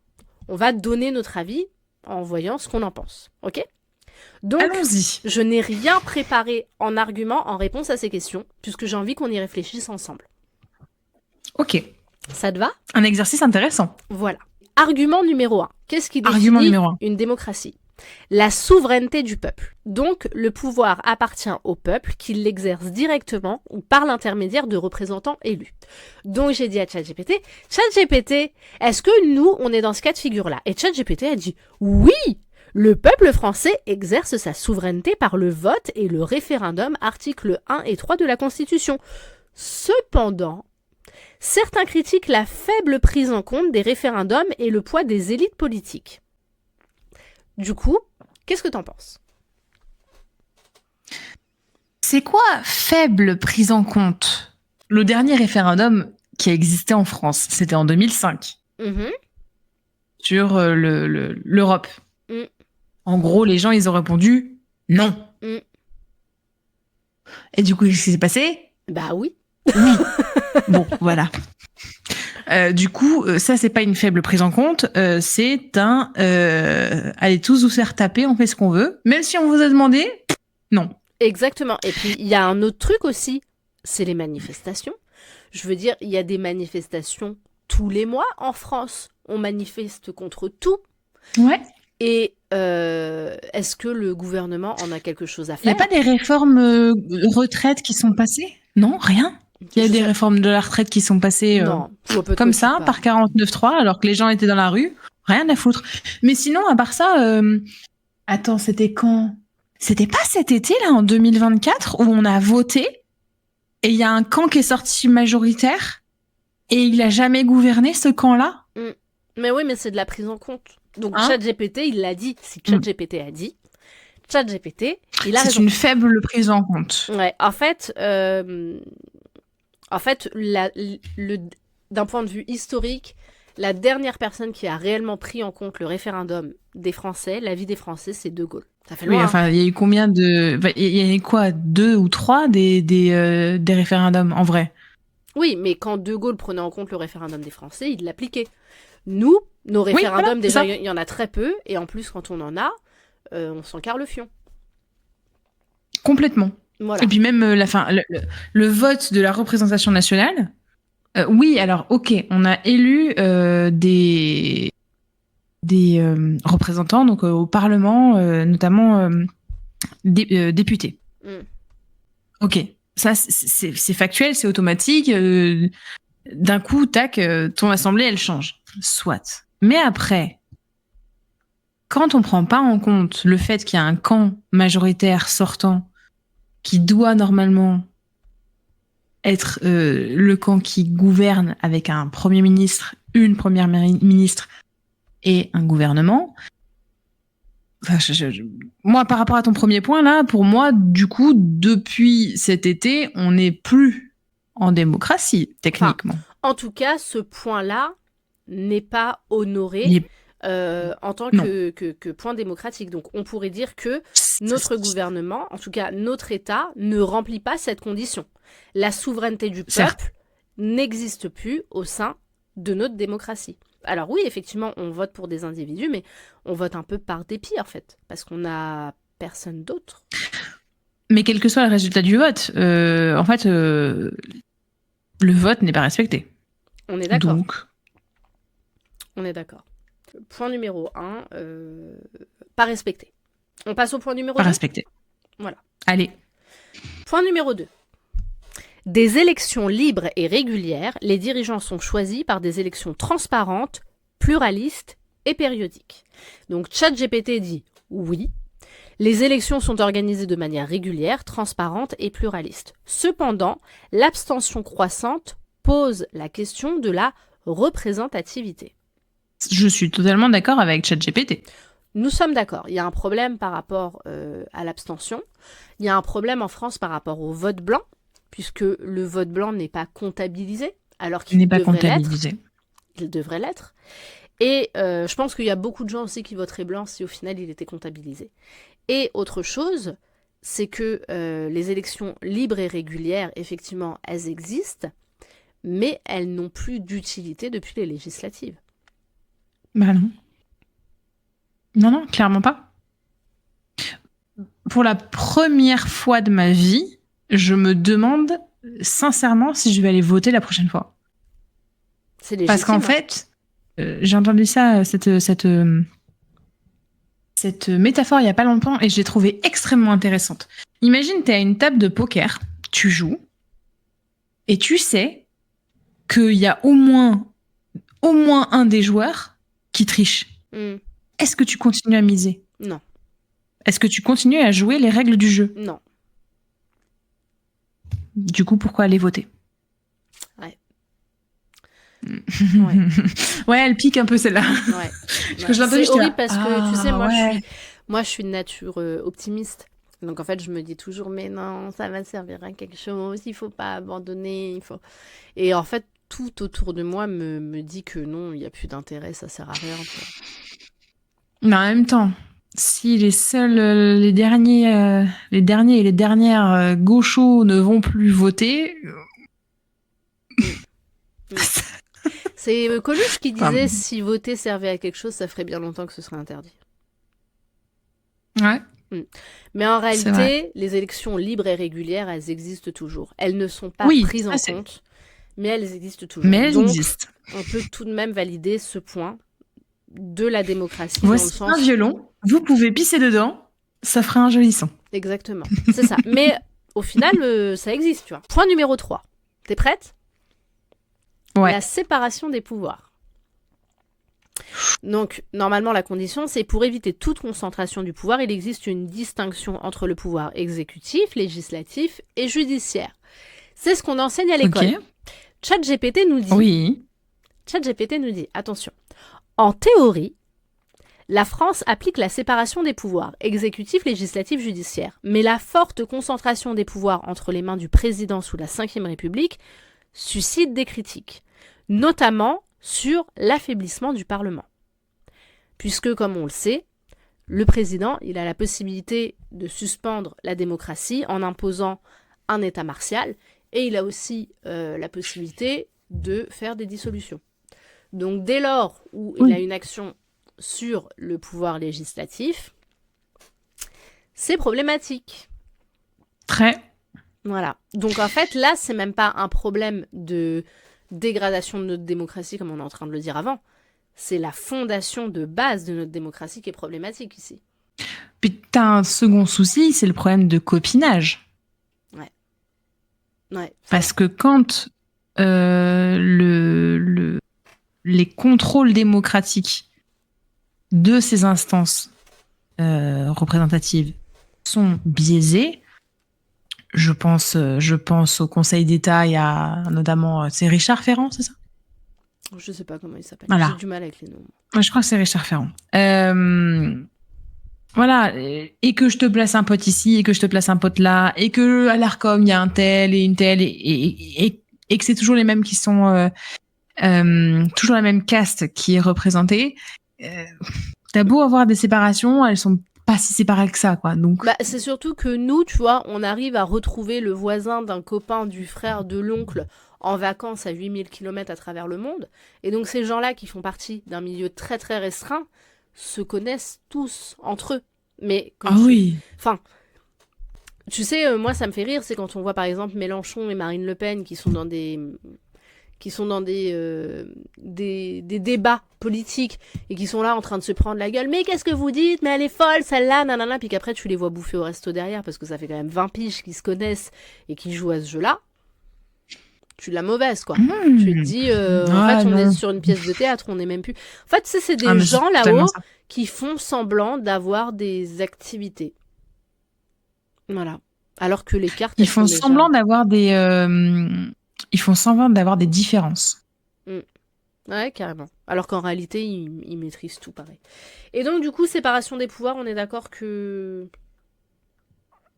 on va donner notre avis en voyant ce qu'on en pense. OK? Donc, Allons-y. je n'ai rien préparé en argument en réponse à ces questions, puisque j'ai envie qu'on y réfléchisse ensemble. Ok. Ça te va? Un exercice intéressant. Voilà. Argument numéro 1. Qu'est-ce qui Argument définit numéro 1. une démocratie? La souveraineté du peuple. Donc, le pouvoir appartient au peuple qui l'exerce directement ou par l'intermédiaire de représentants élus. Donc, j'ai dit à ChatGPT, ChatGPT, est-ce que nous, on est dans ce cas de figure-là? Et ChatGPT a dit, oui, le peuple français exerce sa souveraineté par le vote et le référendum, articles 1 et 3 de la Constitution. Cependant, certains critiquent la faible prise en compte des référendums et le poids des élites politiques. Du coup, qu'est-ce que t'en penses? C'est quoi faible prise en compte? Le dernier référendum qui a existé en France, c'était en 2005, sur l'Europe. Mm. En gros, les gens, ils ont répondu non. Mm. Et du coup, qu'est-ce qui s'est passé? Bah oui. Oui. Bon, voilà. Du coup, ça, c'est pas une faible prise en compte. C'est un allez tous vous faire taper, on fait ce qu'on veut. Même si on vous a demandé, non. Exactement. Et puis, il y a un autre truc aussi, c'est les manifestations. Je veux dire, il y a des manifestations tous les mois en France. On manifeste contre tout. Ouais. Et est-ce que le gouvernement en a quelque chose à Il n'y faire? a pas des réformes retraites qui sont passées? Non, rien. Il y a des réformes de la retraite qui sont passées Non, comme ça, par 49.3, alors que les gens étaient dans la rue. Rien à foutre. Mais sinon, à part ça, attends, c'était quand? C'était pas cet été, là, en 2024, où on a voté, et il y a un camp qui est sorti majoritaire, et il a jamais gouverné, ce camp-là? Mais oui, mais c'est de la prise en compte. Donc, Hein? ChatGPT, il l'a dit. Si ChatGPT a dit, ChatGPT, il a raison. C'est une faible prise en compte. Ouais, en fait, d'un point de vue historique, la dernière personne qui a réellement pris en compte le référendum des Français, l'avis des Français, c'est De Gaulle. Ça fait loin. Oui, enfin, il y a eu combien de... Il y a eu quoi, 2 ou 3 des référendums, en vrai? Oui, mais quand De Gaulle prenait en compte le référendum des Français, il l'appliquait. Nous, nos référendums, voilà, déjà, il y en a très peu, et en plus, quand on en a, on s'en carre le fion. Complètement. Voilà. Et puis même le vote de la représentation nationale, oui, alors ok, on a élu des représentants donc au Parlement, notamment députés. Ok, ça c'est factuel, c'est automatique. D'un coup, tac, ton assemblée elle change. Soit. Mais après, quand on prend pas en compte le fait qu'il y a un camp majoritaire sortant qui doit normalement être le camp qui gouverne avec un premier ministre, une première ministre et un gouvernement. Enfin, moi, par rapport à ton premier point, là, pour moi, du coup, depuis cet été, on n'est plus en démocratie, techniquement. Enfin, en tout cas, ce point-là n'est pas honoré en tant que point démocratique. Donc, on pourrait dire que notre gouvernement, en tout cas notre État, ne remplit pas cette condition. La souveraineté du peuple n'existe plus au sein de notre démocratie. Alors oui, effectivement, on vote pour des individus, mais on vote un peu par dépit, en fait, parce qu'on n'a personne d'autre. Mais quel que soit le résultat du vote, en fait, le vote n'est pas respecté. On est d'accord. Donc... On est d'accord. Point numéro 1, pas respecté. On passe au point numéro 2. Pas respecté. Voilà. Allez. Point numéro 2. Des élections libres et régulières, les dirigeants sont choisis par des élections transparentes, pluralistes et périodiques. Donc ChatGPT dit oui. Les élections sont organisées de manière régulière, transparente et pluraliste. Cependant, l'abstention croissante pose la question de la représentativité. Je suis totalement d'accord avec ChatGPT. Nous sommes d'accord. Il y a un problème par rapport à l'abstention. Il y a un problème en France par rapport au vote blanc. puisque le vote blanc n'est pas comptabilisé, alors Il qu'il n'est pas devrait l'être. comptabilisé. Il devrait l'être. Et je pense qu'il y a beaucoup de gens aussi qui voteraient blanc si au final il était comptabilisé. Et autre chose, c'est que les élections libres et régulières, effectivement, elles existent, mais elles n'ont plus d'utilité depuis les législatives. Bah non. Non, clairement pas. Pour la première fois de ma vie, je me demande sincèrement si je vais aller voter la prochaine fois. C'est légitime. Parce qu'en fait, j'ai entendu ça, cette métaphore il n'y a pas longtemps et je l'ai trouvée extrêmement intéressante. Imagine, tu es à une table de poker, tu joues, et tu sais qu'il y a au moins un des joueurs qui triche. Est-ce que tu continues à miser ? Non. Est-ce que tu continues à jouer les règles du jeu ? Non. Du coup, pourquoi aller voter ? Ouais. Ouais, elle pique un peu celle-là. Ouais. Parce que je l'entends, c'est j'étais là, horrible parce que, tu sais, ouais. moi, je suis de nature optimiste. Donc, en fait, je me dis toujours, mais non, ça va servir à quelque chose, il faut pas abandonner, il faut... Et en fait, tout autour de moi me dit que non, il n'y a plus d'intérêt, ça sert à rien. Quoi. Mais en même temps, si les derniers et les dernières gauchos ne vont plus voter... C'est Coluche qui disait si voter servait à quelque chose, ça ferait bien longtemps que ce serait interdit. Ouais. Mais en réalité, les élections libres et régulières, elles existent toujours. Elles ne sont pas prises en compte, mais elles existent toujours. Mais elles Donc, existent. On peut tout de même valider ce point de la démocratie. Voici dans le sens... un violon, vous pouvez pisser dedans, ça fera un joli son. Exactement, c'est ça. Mais au final, ça existe, tu vois. Point numéro 3. T'es prête ? Ouais. La séparation des pouvoirs. Donc, normalement, la condition, c'est pour éviter toute concentration du pouvoir, il existe une distinction entre le pouvoir exécutif, législatif et judiciaire. C'est ce qu'on enseigne à l'école. Okay. ChatGPT nous dit... Oui. ChatGPT nous dit, attention, en théorie, la France applique la séparation des pouvoirs, exécutif, législatif, judiciaire. Mais la forte concentration des pouvoirs entre les mains du président sous la Ve République suscite des critiques, notamment sur l'affaiblissement du Parlement. Puisque, comme on le sait, le président, il a la possibilité de suspendre la démocratie en imposant un état martial, et il a aussi la possibilité de faire des dissolutions. Donc, dès lors où il a une action sur le pouvoir législatif, c'est problématique. Très. Voilà. Donc, en fait, là, c'est même pas un problème de dégradation de notre démocratie, comme on est en train de le dire avant. C'est la fondation de base de notre démocratie qui est problématique ici. Puis t'as un second souci, c'est le problème de copinage. Ouais. Parce que quand les contrôles démocratiques de ces instances représentatives sont biaisés, je pense au Conseil d'État, il y a notamment, c'est Richard Ferrand, c'est ça ? Je sais pas comment il s'appelle. Voilà. J'ai du mal avec les noms. Je crois que c'est Richard Ferrand. Voilà, et que je te place un pote ici, et que je te place un pote là, et que à l'Arcom, il y a un tel et une telle, et que c'est toujours les mêmes qui sont... toujours la même caste qui est représentée. T'as beau avoir des séparations, elles sont pas si séparées que ça, quoi. Donc... c'est surtout que nous, tu vois, on arrive à retrouver le voisin d'un copain, du frère, de l'oncle en vacances à 8000 km à travers le monde. Et donc ces gens-là qui font partie d'un milieu très très restreint se connaissent tous entre eux. Mais oui. Enfin, tu sais, moi ça me fait rire, c'est quand on voit par exemple Mélenchon et Marine Le Pen qui sont dans des débats politiques et qui sont là en train de se prendre la gueule. Mais qu'est-ce que vous dites ? Mais elle est folle, celle-là, nanana. Puis qu'après, tu les vois bouffer au resto derrière parce que ça fait quand même 20 piges qui se connaissent et qui jouent à ce jeu-là. Tu l'as mauvaise, quoi. Tu te dis, en fait, on est sur une pièce de théâtre, on n'est même plus... En fait, c'est des gens là-haut qui font semblant d'avoir des activités. Voilà. Alors que les cartes... Ils font semblant d'avoir des... Ils font semblant d'avoir des différences. Ouais, carrément. Alors qu'en réalité, ils maîtrisent tout pareil. Et donc, du coup, séparation des pouvoirs, on est d'accord que...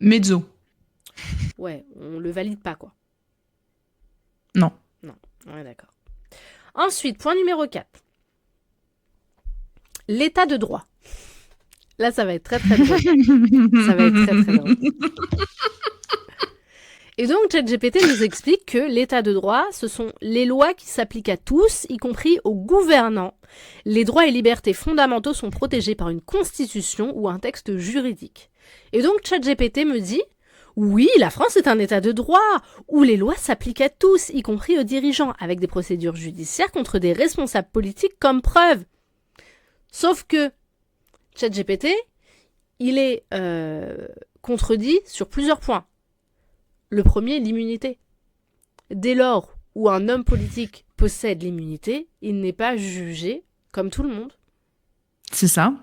Mezzo. Ouais, on le valide pas, quoi. Non. Non, ouais, d'accord. Ensuite, point numéro 4. L'état de droit. Là, ça va être très, très drôle. Ça va être très, très drôle. Et donc, ChatGPT nous explique que l'état de droit, ce sont les lois qui s'appliquent à tous, y compris aux gouvernants. Les droits et libertés fondamentaux sont protégés par une constitution ou un texte juridique. Et donc, ChatGPT me dit, oui, la France est un état de droit, où les lois s'appliquent à tous, y compris aux dirigeants, avec des procédures judiciaires contre des responsables politiques comme preuve. Sauf que ChatGPT, il est contredit sur plusieurs points. Le premier, l'immunité. Dès lors où un homme politique possède l'immunité, il n'est pas jugé comme tout le monde. C'est ça.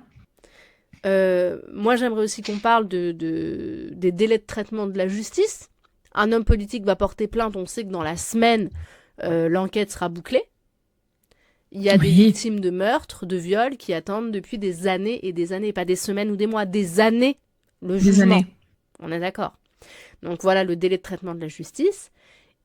Moi, j'aimerais aussi qu'on parle des délais de traitement de la justice. Un homme politique va porter plainte, on sait que dans la semaine, l'enquête sera bouclée. Il y a des victimes de meurtres, de viols qui attendent depuis des années et des années, pas des semaines ou des mois, des années, le jugement. Des années. On est d'accord. Donc voilà le délai de traitement de la justice.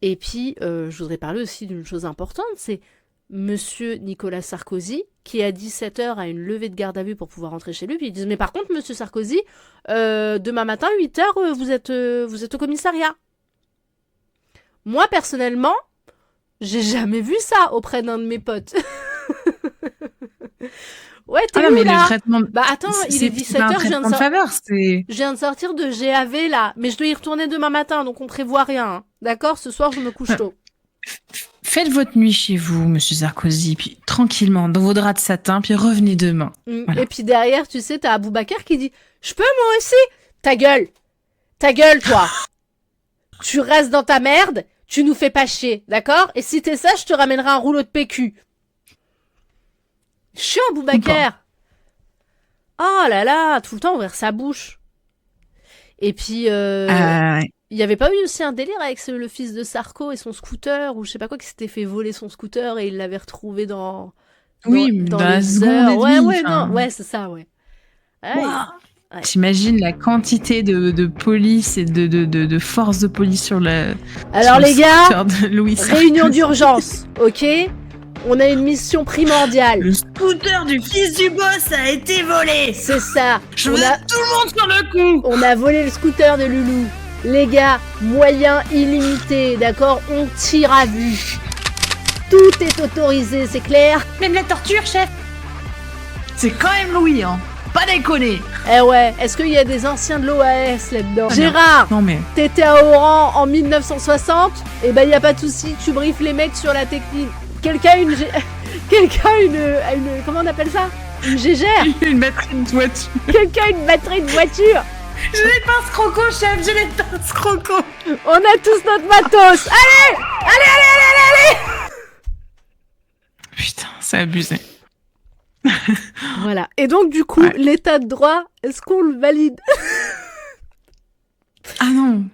Et puis, je voudrais parler aussi d'une chose importante, c'est Monsieur Nicolas Sarkozy, qui à 17h a une levée de garde à vue pour pouvoir rentrer chez lui. Puis ils disent, mais par contre, Monsieur Sarkozy, demain matin, 8h, vous êtes au commissariat. Moi, personnellement, j'ai jamais vu ça auprès d'un de mes potes. Ouais, t'es où, là? Bah attends, il est 17h, je viens de sortir de GAV là, mais je dois y retourner demain matin, donc on prévoit rien. Hein. D'accord? Ce soir, je me couche tôt. Faites votre nuit chez vous, Monsieur Sarkozy, puis tranquillement, dans vos draps de satin, puis revenez demain. Voilà. Et puis derrière, tu sais, t'as Aboubacar qui dit « Je peux moi aussi ?» Ta gueule, toi. Tu restes dans ta merde, tu nous fais pas chier, d'accord? Et si t'es ça, je te ramènerai un rouleau de PQ. Chiant, Aboubacar. Oh là là, tout le temps ouvrir sa bouche. Et puis, il y avait pas eu aussi un délire avec le fils de Sarko et son scooter, ou je sais pas quoi, qui s'était fait voler son scooter et il l'avait retrouvé dans la seconde heure. Ouais, c'est ça, ouais. Wow. Ouais. T'imagines la quantité de police et de forces de police sur le. Alors sur les gars, Louis réunion d'urgence, ok? On a une mission primordiale. Le scooter du fils du boss a été volé. C'est ça. Je veux tout le monde sur le coup. On a volé le scooter de Loulou. Les gars, moyens illimités, d'accord? On tire à vue. Tout est autorisé, c'est clair? Même la torture, chef. C'est quand même Louis, hein. Pas déconner. Eh ouais, est-ce qu'il y a des anciens de l'OAS là-dedans? Gérard, non mais... t'étais à Oran en 1960? Eh ben y a pas de souci, tu briefes les mecs sur la technique. Quelqu'un a une... Comment on appelle ça? Une gégère? Une batterie de voiture. Quelqu'un a une batterie de voiture? Je les pince croco, chef, je les pince croco. On a tous notre matos. Allez! Putain, c'est abusé. Voilà. Et donc, du coup, l'état de droit, est-ce qu'on le valide? Ah non.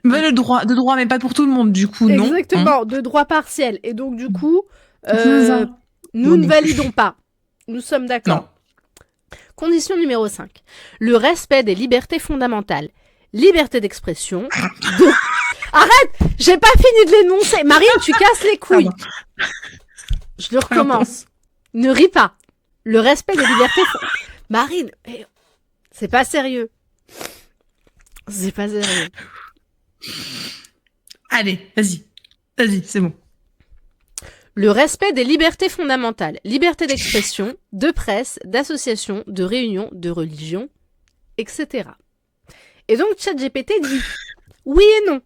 Mais le droit, de droit, mais pas pour tout le monde, du coup, non. Exactement, de droit partiel. Et donc, du coup, nous ne validons pas. Nous sommes d'accord. Non. Condition numéro 5. Le respect des libertés fondamentales. Liberté d'expression. Arrête! J'ai pas fini de l'énoncer. Marine, tu casses les couilles. Je le recommence. Ne ris pas. Le respect des libertés Marine, c'est pas sérieux. C'est pas sérieux. Allez, vas-y, c'est bon. Le respect des libertés fondamentales, liberté d'expression, de presse, d'association, de réunion, de religion, etc. Et donc ChatGPT dit oui et non.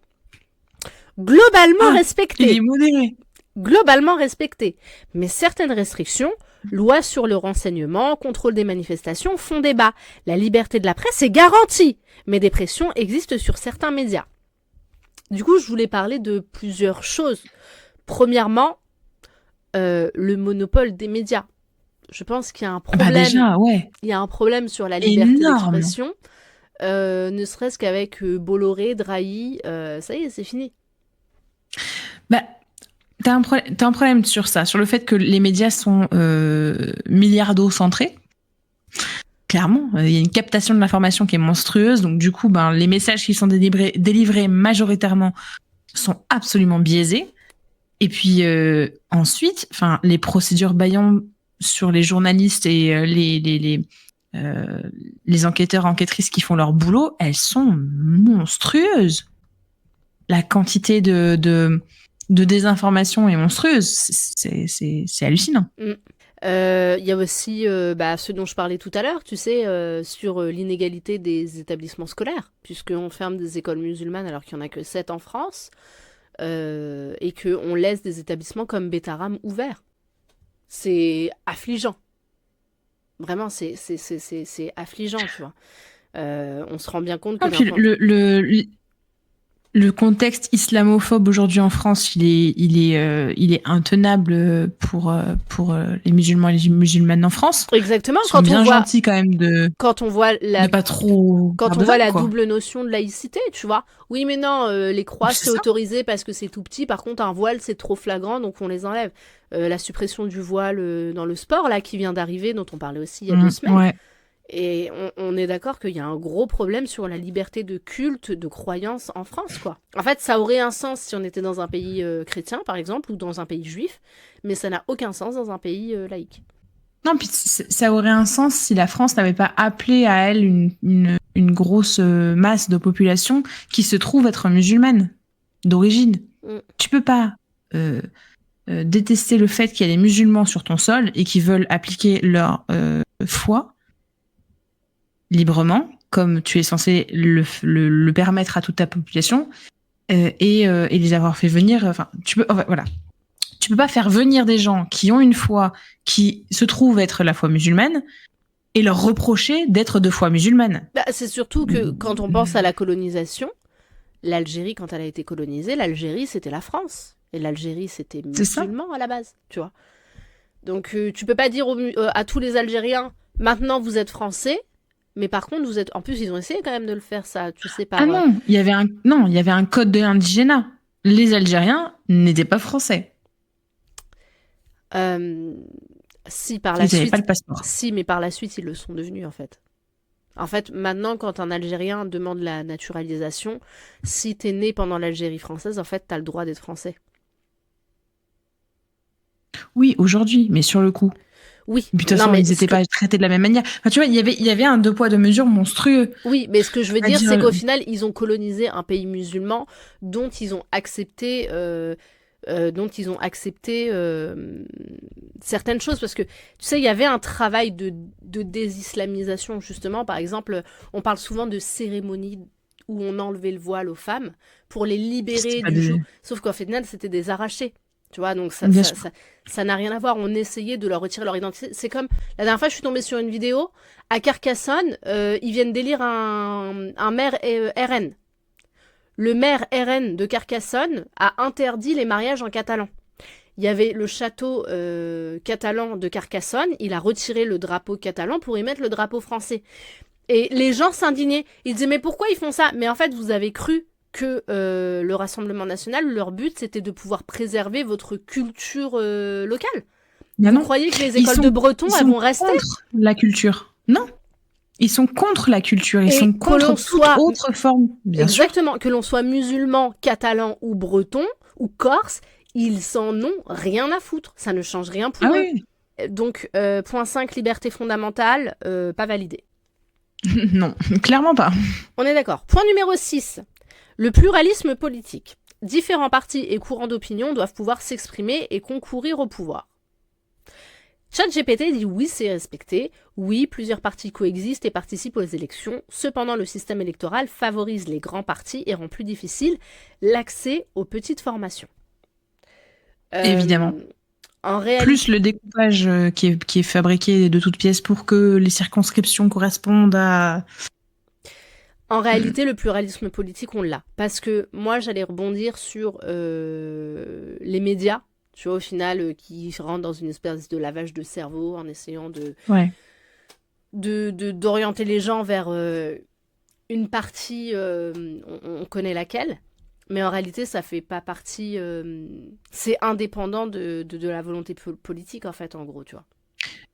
Globalement respecté. Il est modéré. Globalement respecté. Mais certaines restrictions, loi sur le renseignement, contrôle des manifestations, font débat. La liberté de la presse est garantie, mais des pressions existent sur certains médias. Du coup, je voulais parler de plusieurs choses. Premièrement, le monopole des médias. Je pense qu'il y a un problème. Déjà, ouais. Il y a un problème sur la liberté d'expression. Ne serait-ce qu'avec Bolloré, Drahi, ça y est, c'est fini. T'as un problème sur ça, sur le fait que les médias sont milliardo-centrés. Clairement, il y a une captation de l'information qui est monstrueuse, donc du coup, les messages qui sont délivrés majoritairement sont absolument biaisés. Et puis ensuite, les procédures bâillons sur les journalistes et les enquêteurs, enquêtrices qui font leur boulot, elles sont monstrueuses. La quantité de désinformation est monstrueuse. C'est hallucinant. Il y a aussi ce dont je parlais tout à l'heure, tu sais, sur l'inégalité des établissements scolaires, puisqu'on ferme des écoles musulmanes alors qu'il n'y en a que 7 en France, et qu'on laisse des établissements comme Betaram ouverts. C'est affligeant. Vraiment, c'est affligeant, tu vois. On se rend bien compte que... Le contexte islamophobe aujourd'hui en France, il est intenable pour les musulmans et les musulmanes en France. Exactement. Ils sont bien gentils quand même de pas trop. Quand on voit la double notion de laïcité, tu vois. Oui, mais non, les croix c'est autorisé parce que c'est tout petit. Par contre, un voile c'est trop flagrant, donc on les enlève. La suppression du voile dans le sport là qui vient d'arriver, dont on parlait aussi il y a 2 semaines. Ouais. Et on est d'accord qu'il y a un gros problème sur la liberté de culte, de croyance en France, quoi. En fait, ça aurait un sens si on était dans un pays chrétien, par exemple, ou dans un pays juif, mais ça n'a aucun sens dans un pays laïque. Non, puis ça aurait un sens si la France n'avait pas appelé à elle une grosse masse de population qui se trouve être musulmane d'origine. Tu peux pas détester le fait qu'il y a des musulmans sur ton sol et qui veulent appliquer leur foi librement, comme tu es censé le permettre à toute ta population, et les avoir fait venir. Tu peux pas faire venir des gens qui ont une foi qui se trouve être la foi musulmane et leur reprocher d'être de foi musulmane. C'est surtout que quand on pense à la colonisation, l'Algérie, quand elle a été colonisée, l'Algérie c'était la France et l'Algérie c'était musulman à la base, tu vois. Donc tu peux pas dire à tous les Algériens maintenant vous êtes français. Mais par contre, vous êtes. En plus, ils ont essayé quand même de le faire, ça. Tu sais pas. Ah non, il y avait un code de l'indigénat. Les Algériens n'étaient pas français. Si par la suite. Ils n'avaient pas le passeport. Si, mais par la suite, ils le sont devenus en fait. En fait, maintenant, quand un Algérien demande la naturalisation, si t'es né pendant l'Algérie française, en fait, t'as le droit d'être français. Oui, aujourd'hui, mais sur le coup. Oui. De toute façon, ils n'étaient pas traités de la même manière. Tu vois, il y avait un 2 poids 2 mesures monstrueux. Oui, mais ce que je veux dire, c'est qu'au final, ils ont colonisé un pays musulman dont ils ont accepté, certaines choses. Parce que, tu sais, il y avait un travail de désislamisation, justement. Par exemple, on parle souvent de cérémonies où on enlevait le voile aux femmes pour les libérer du joug. Sauf qu'au final, c'était des arrachés. Tu vois, donc ça n'a rien à voir. On essayait de leur retirer leur identité. C'est comme, la dernière fois, je suis tombée sur une vidéo. À Carcassonne, ils viennent d'élire un maire RN. Le maire RN de Carcassonne a interdit les mariages en catalan. Il y avait le château catalan de Carcassonne. Il a retiré le drapeau catalan pour y mettre le drapeau français. Et les gens s'indignaient. Ils disaient, mais pourquoi ils font ça? Mais en fait, vous avez cru que le Rassemblement national, leur but, c'était de pouvoir préserver votre culture locale. Vous croyez que les écoles de Bretons, elles vont rester? Ils sont contre la culture. Non. Ils sont contre la culture. Ils sont contre toute autre forme. Bien exactement. sûr. Que l'on soit musulman, catalan ou breton ou corse, ils s'en ont rien à foutre. Ça ne change rien pour eux. Oui. Donc, point 5, liberté fondamentale, pas validé. Non, clairement pas. On est d'accord. Point numéro 6. Le pluralisme politique. Différents partis et courants d'opinion doivent pouvoir s'exprimer et concourir au pouvoir. ChatGPT dit oui, c'est respecté. Oui, plusieurs partis coexistent et participent aux élections. Cependant, le système électoral favorise les grands partis et rend plus difficile l'accès aux petites formations. Évidemment. En réalité... Plus le découpage qui est fabriqué de toutes pièces pour que les circonscriptions correspondent à... En réalité, le pluralisme politique, on l'a. Parce que moi, j'allais rebondir sur les médias, tu vois, au final, qui rentrent dans une espèce de lavage de cerveau en essayant d'orienter les gens vers une partie, on connaît laquelle, mais en réalité, ça fait pas partie... c'est indépendant de la volonté politique, en fait, en gros, tu vois.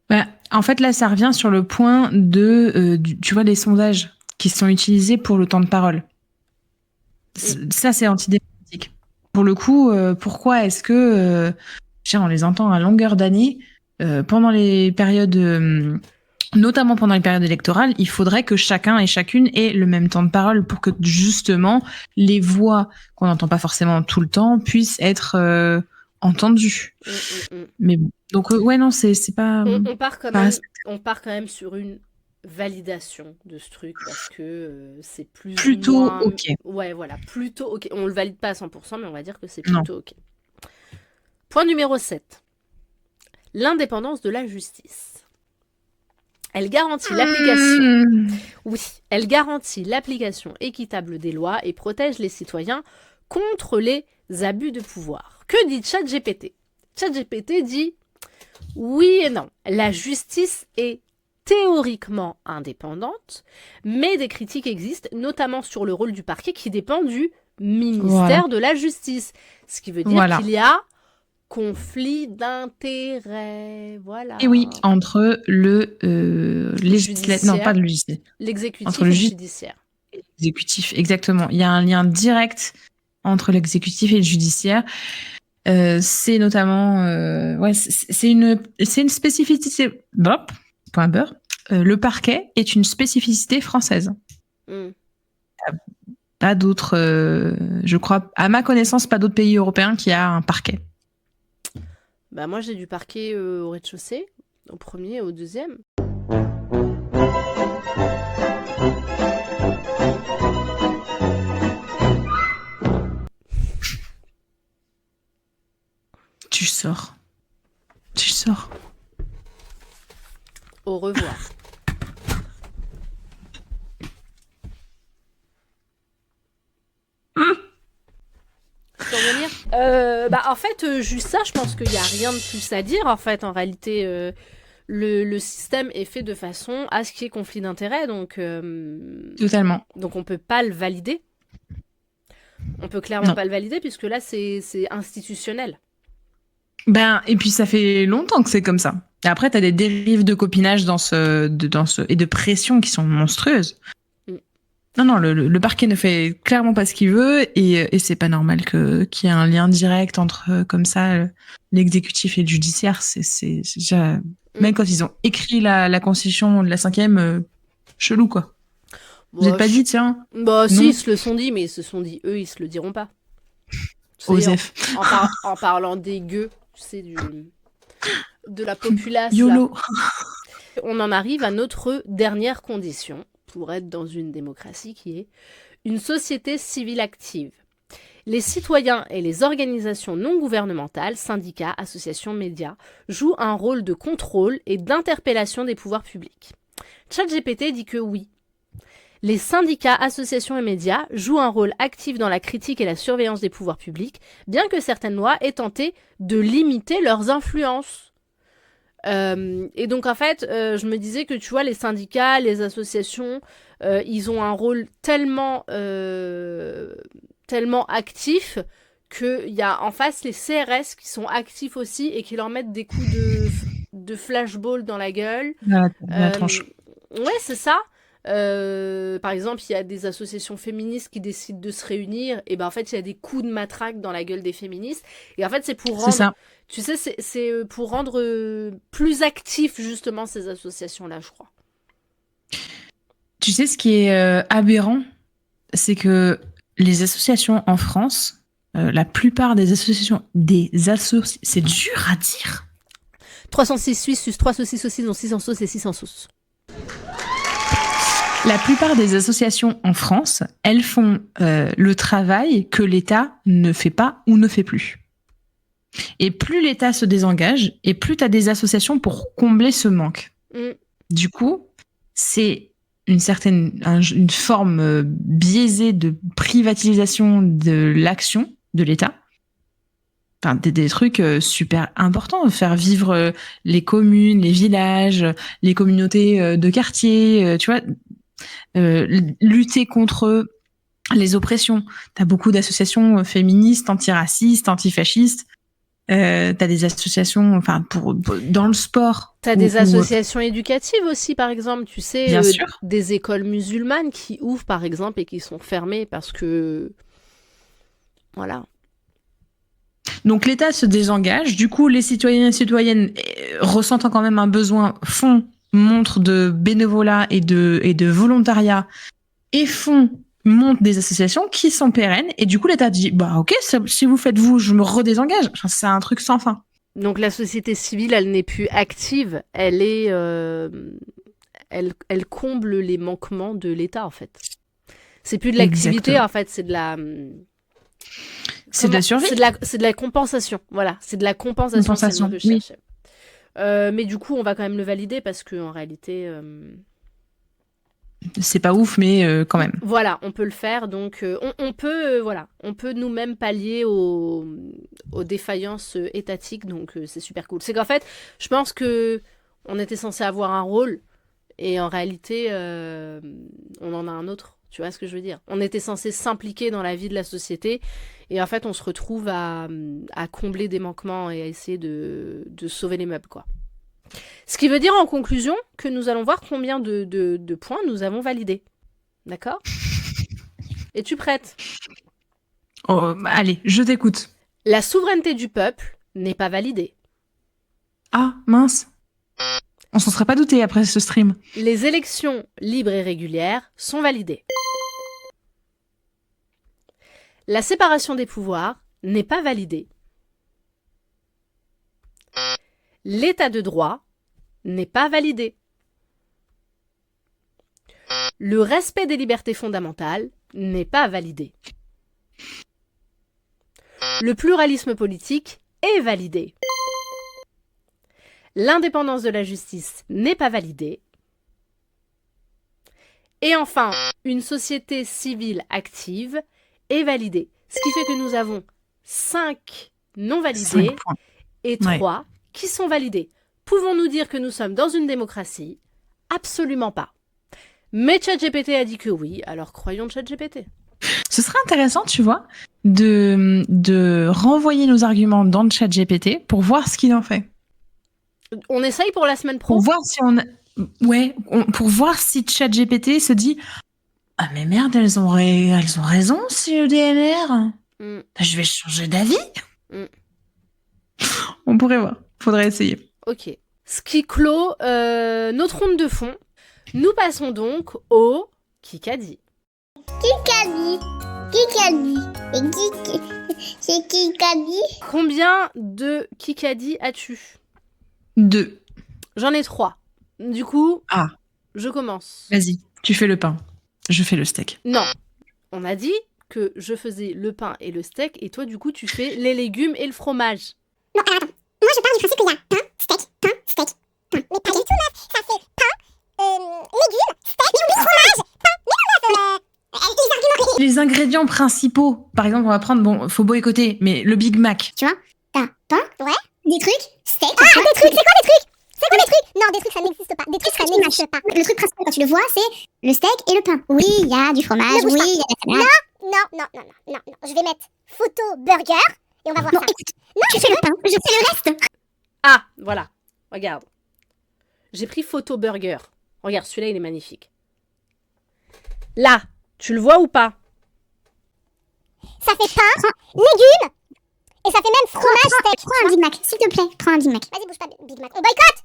Bah, en fait, là, ça revient sur le point de, tu vois, les sondages qui sont utilisés pour le temps de parole. Ça, c'est antidémocratique. pour le coup, pourquoi est-ce que, on les entend à longueur d'année, pendant les périodes, notamment pendant les périodes électorales, il faudrait que chacun et chacune ait le même temps de parole pour que justement les voix qu'on n'entend pas forcément tout le temps puissent être entendues. Mais bon. Donc ouais, non, c'est pas. On part quand même sur une validation de ce truc parce que c'est plutôt ou moins... ok. Ouais, voilà, plutôt ok. On le valide pas à 100%, mais on va dire que c'est plutôt ok. Point numéro 7. L'indépendance de la justice. Elle garantit l'application. Oui, elle garantit l'application équitable des lois et protège les citoyens contre les abus de pouvoir. Que dit ChatGPT ? ChatGPT dit oui et non. La justice est théoriquement indépendante, mais des critiques existent, notamment sur le rôle du parquet qui dépend du ministère de la Justice. Ce qui veut dire qu'il y a conflit d'intérêts, voilà. Et oui, entre le législatif, non pas le législatif, l'exécutif entre et le judiciaire. L'exécutif, exactement. Il y a un lien direct entre l'exécutif et le judiciaire. C'est notamment, c'est une spécificité. Point beurre. Le parquet est une spécificité française. Pas d'autres, je crois, à ma connaissance, pas d'autres pays européens qui a un parquet. Bah moi j'ai du parquet au rez-de-chaussée, au premier, au deuxième. Tu sors. Tu sors. Au revoir. En fait, juste ça, je pense qu'il n'y a rien de plus à dire. En fait, en réalité, le système est fait de façon à ce qu'il y ait conflit d'intérêts. Donc, totalement. Donc, on ne peut pas le valider. On peut clairement pas le valider, puisque là, c'est institutionnel. Et puis, ça fait longtemps que c'est comme ça. Et après, tu as des dérives de copinage et de pression qui sont monstrueuses. Non, le parquet ne fait clairement pas ce qu'il veut et c'est pas normal qu'il y ait un lien direct entre, comme ça, l'exécutif et le judiciaire. C'est déjà... Même quand ils ont écrit la constitution de la 5e, chelou, quoi. Vous n'êtes pas dit, tiens. Si, ils se le sont dit, mais ils se sont dit, eux, ils se le diront pas. Osef. En parlant des gueux, tu sais, de la populace. YOLO. On en arrive à notre dernière condition pour être dans une démocratie qui est une société civile active. Les citoyens et les organisations non gouvernementales, syndicats, associations, médias, jouent un rôle de contrôle et d'interpellation des pouvoirs publics. ChatGPT dit que oui. Les syndicats, associations et médias jouent un rôle actif dans la critique et la surveillance des pouvoirs publics, bien que certaines lois aient tenté de limiter leurs influences. Et donc en fait, je me disais que tu vois, les syndicats, les associations, ils ont un rôle tellement actif qu'il y a en face les CRS qui sont actifs aussi et qui leur mettent des coups de flashball dans la gueule. La tranche. Ouais, c'est ça. Par exemple, il y a des associations féministes qui décident de se réunir, et ben en fait, il y a des coups de matraque dans la gueule des féministes. Et en fait, c'est pour rendre, tu sais, c'est pour rendre plus actifs justement ces associations-là, je crois. Tu sais, ce qui est aberrant, c'est que les associations en France, la plupart des associations, c'est dur à dire. 306 Suisses, sus 3 saucisses aussi, dont 600 sauces et 600 sauces. La plupart des associations en France, elles font le travail que l'État ne fait pas ou ne fait plus. Et plus l'État se désengage, et plus tu as des associations pour combler ce manque. Du coup, c'est une forme biaisée de privatisation de l'action de l'État. Enfin, des trucs super importants, faire vivre les communes, les villages, les communautés de quartier, tu vois, lutter contre les oppressions. T'as beaucoup d'associations féministes, antiracistes, antifascistes. T'as des associations, enfin, dans le sport. T'as des associations éducatives aussi, par exemple, tu sais, sûr. Des écoles musulmanes qui ouvrent, par exemple, et qui sont fermées parce que, voilà. Donc l'État se désengage. Du coup, les citoyens et citoyennes ressentant quand même un besoin montrent de bénévolat et de volontariat et montent des associations qui sont pérennes. Et du coup, l'État dit bah ok, si vous faites vous, je me redésengage. Enfin, c'est un truc sans fin. Donc la société civile, elle n'est plus active, elle est, elle comble les manquements de l'État en fait. C'est plus de l'activité Exactement. en fait, c'est de la. C'est de la survie. C'est de la compensation. Voilà, c'est de la compensation. C'est le mot que je oui. cherchais. Mais du coup, on va quand même le valider parce que en réalité. C'est pas ouf, mais quand même. Voilà, on peut le faire. Donc, on peut, voilà, on peut nous-mêmes pallier aux défaillances étatiques. Donc, c'est super cool. C'est qu'en fait, je pense que on était censé avoir un rôle et en réalité, on en a un autre. Tu vois ce que je veux dire? On était censé s'impliquer dans la vie de la société et en fait, on se retrouve à combler des manquements et à essayer de sauver les meubles, quoi. Ce qui veut dire en conclusion que nous allons voir combien de points nous avons validés. D'accord? Es-tu prête? Oh, allez, je t'écoute. La souveraineté du peuple n'est pas validée. Ah, mince. On s'en serait pas douté après ce stream. Les élections libres et régulières sont validées. La séparation des pouvoirs n'est pas validée. L'état de droit n'est pas validé. Le respect des libertés fondamentales n'est pas validé. Le pluralisme politique est validé. L'indépendance de la justice n'est pas validée. Et enfin, une société civile active est validée. Ce qui fait que nous avons 5 non validés 5 points. et 3 qui sont validés. Pouvons-nous dire que nous sommes dans une démocratie? Absolument pas. Mais ChatGPT a dit que oui, alors croyons ChatGPT. Ce serait intéressant, tu vois, de renvoyer nos arguments dans le ChatGPT pour voir ce qu'il en fait. On essaye pour la semaine pro? Pour voir si pour voir si ChatGPT se dit ah mais merde, elles ont raison, c'est le DNR. Je vais changer d'avis. On pourrait voir. Faudrait essayer. Ok. Ce qui clôt notre ronde de fond. Nous passons donc au Kikadi. Kikadi. C'est Kikadi. Combien de Kikadi as-tu? 2. J'en ai 3. Du coup, Ah. Je commence. Vas-y, tu fais le pain. Je fais le steak. Non. On a dit que je faisais le pain et le steak et toi, du coup, tu fais les légumes et le fromage. Non, alors attends. Moi, je pars du principe qu'il y a pain, steak, pain, steak, pain. Mais pas du tout, meuf. Ça fait pain, légumes, steak, et fromage, pain. Mais non, meuf. Les arguments. Les ingrédients principaux, par exemple, on va prendre, faut boycotter, mais le Big Mac. Tu vois, t'as pain, ouais, des trucs, steak. Ah, des trucs, c'est quoi des trucs? C'est quoi des trucs? Non, des trucs, ça n'existe pas. Des trucs, ça n'existe pas. Le truc principal, quand tu le vois, c'est le steak et le pain. Oui, il y a du fromage, oui, il y a de la salade. Non. Je vais mettre photo burger et on va voir ça. Écoute, non, je fais le pain, je fais le reste. Ah, voilà. Regarde. J'ai pris photo burger. Regarde, celui-là, il est magnifique. Là, tu le vois ou pas? Ça fait pain, légumes, et ça fait même fromage, steak. Prends un Big Mac, s'il te plaît. Prends un Big Mac. Vas-y, bouge pas, Big Mac. On boycotte?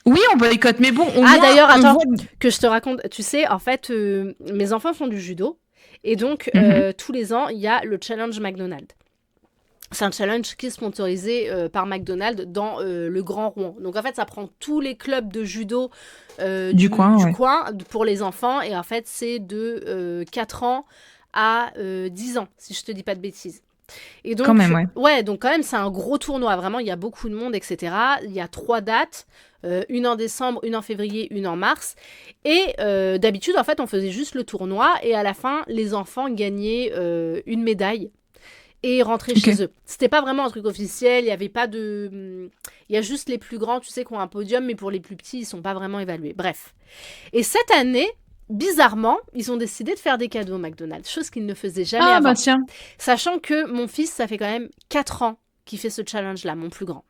Oui, on boycotte, mais bon, d'ailleurs, attends, que je te raconte. Tu sais, en fait, mes enfants font du judo. Et donc, tous les ans, il y a le challenge McDonald's. C'est un challenge qui est sponsorisé par McDonald's dans le Grand Rouen. Donc, en fait, ça prend tous les clubs de judo du coin pour les enfants. Et en fait, c'est de 4 ans à 10 ans, si je te dis pas de bêtises. Et donc, quand même, donc quand même, c'est un gros tournoi. Vraiment, il y a beaucoup de monde, etc. Il y a 3 dates. Une en décembre, une en février, une en mars. Et d'habitude, en fait, on faisait juste le tournoi. Et à la fin, les enfants gagnaient une médaille et rentraient chez eux. C'était pas vraiment un truc officiel. Il y avait pas de... Il y a juste les plus grands, tu sais, qui ont un podium. Mais pour les plus petits, ils sont pas vraiment évalués. Bref. Et cette année... Bizarrement, ils ont décidé de faire des cadeaux au McDonald's, chose qu'ils ne faisaient jamais avant. Bah tiens. Sachant que mon fils, ça fait quand même 4 ans qu'il fait ce challenge-là, mon plus grand.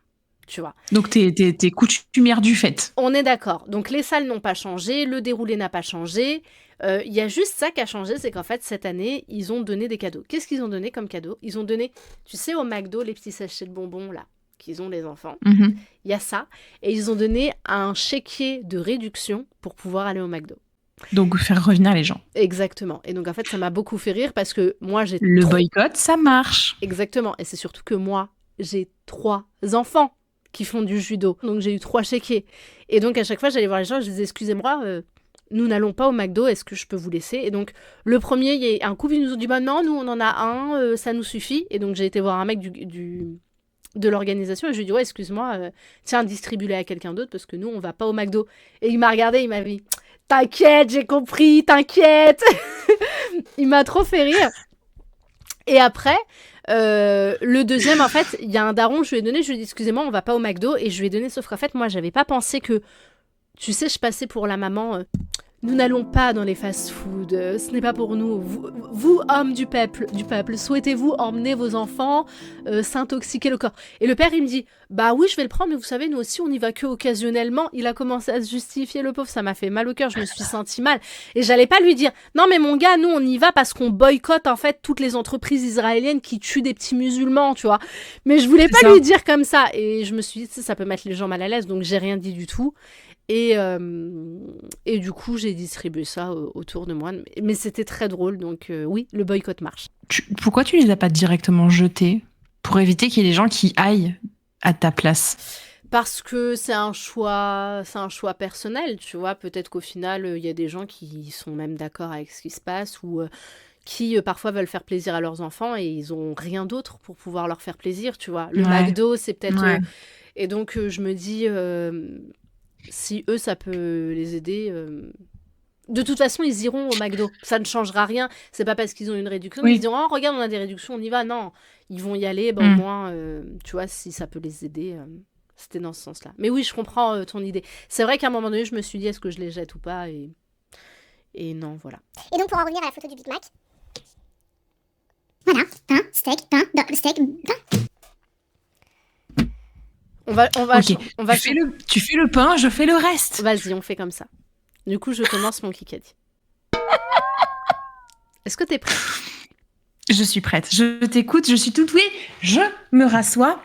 tu vois. Donc, t'es coutumière du fait. On est d'accord. Donc, les salles n'ont pas changé, le déroulé n'a pas changé. Il y a juste ça qui a changé, c'est qu'en fait, cette année, ils ont donné des cadeaux. Qu'est-ce qu'ils ont donné comme cadeau ? Ils ont donné, tu sais, au McDo, les petits sachets de bonbons, là, qu'ils ont les enfants. Mhm. Il y a ça. Et ils ont donné un chéquier de réduction pour pouvoir aller au McDo. Donc, faire revenir les gens. Exactement. Et donc, en fait, ça m'a beaucoup fait rire parce que moi, j'ai... Le boycott, ça marche. Exactement. Et c'est surtout que moi, j'ai 3 enfants qui font du judo. Donc, j'ai eu 3 chéquiers. Et donc, à chaque fois, j'allais voir les gens, je disais, excusez-moi, nous n'allons pas au McDo, est-ce que je peux vous laisser ? Et donc, le premier, il y a un couple, ils nous ont dit, bah non, nous, on en a un, ça nous suffit. Et donc, j'ai été voir un mec de l'organisation et je lui ai dit, ouais, excuse-moi, tiens, distribue-les à quelqu'un d'autre parce que nous, on va pas au McDo. Et il m'a regardé, il m'a dit, t'inquiète, j'ai compris, t'inquiète. Il m'a trop fait rire. Et après, le deuxième, en fait, il y a un daron, je lui ai dit, excusez-moi, on va pas au McDo. Et je lui ai donné, sauf qu'en fait, moi, j'avais pas pensé que, tu sais, je passais pour la maman, nous n'allons pas dans les fast-food, ce n'est pas pour nous. Vous, hommes du peuple, souhaitez-vous emmener vos enfants s'intoxiquer le corps ? Et le père, il me dit, bah oui, je vais le prendre, mais vous savez, nous aussi, on n'y va que occasionnellement. Il a commencé à se justifier, le pauvre, ça m'a fait mal au cœur, je me suis sentie mal. Et j'allais pas lui dire, non mais mon gars, nous, on y va parce qu'on boycotte, en fait, toutes les entreprises israéliennes qui tuent des petits musulmans, tu vois. Mais je voulais pas lui dire comme ça. Et je me suis dit, ça peut mettre les gens mal à l'aise, donc j'ai rien dit du tout. Et du coup, j'ai distribué ça autour de moi. Mais c'était très drôle, donc oui, le boycott marche. Pourquoi tu les as pas directement jetés pour éviter qu'il y ait des gens qui aillent à ta place ? Parce que c'est un choix personnel, tu vois. Peut-être qu'au final, il y a des gens qui sont même d'accord avec ce qui se passe ou qui parfois veulent faire plaisir à leurs enfants et ils ont rien d'autre pour pouvoir leur faire plaisir, tu vois. Le McDo, c'est peut-être... Ouais. Et donc, je me dis... si eux, ça peut les aider. De toute façon, ils iront au McDo. Ça ne changera rien. C'est pas parce qu'ils ont une réduction. Oui. Ils diront, oh, regarde, on a des réductions, on y va. Non, ils vont y aller. Au moins, tu vois, si ça peut les aider. C'était dans ce sens-là. Mais oui, je comprends ton idée. C'est vrai qu'à un moment donné, je me suis dit, est-ce que je les jette ou pas ? Et non, voilà. Et donc, pour en revenir à la photo du Big Mac. Voilà, pain, steak, steak, pain. On va Ok, tu fais le pain, je fais le reste. Vas-y, on fait comme ça. Du coup, je commence mon Kikadi. Est-ce que t'es prête ? Je suis prête. Je t'écoute, je suis toute ouïe. Je me rassois,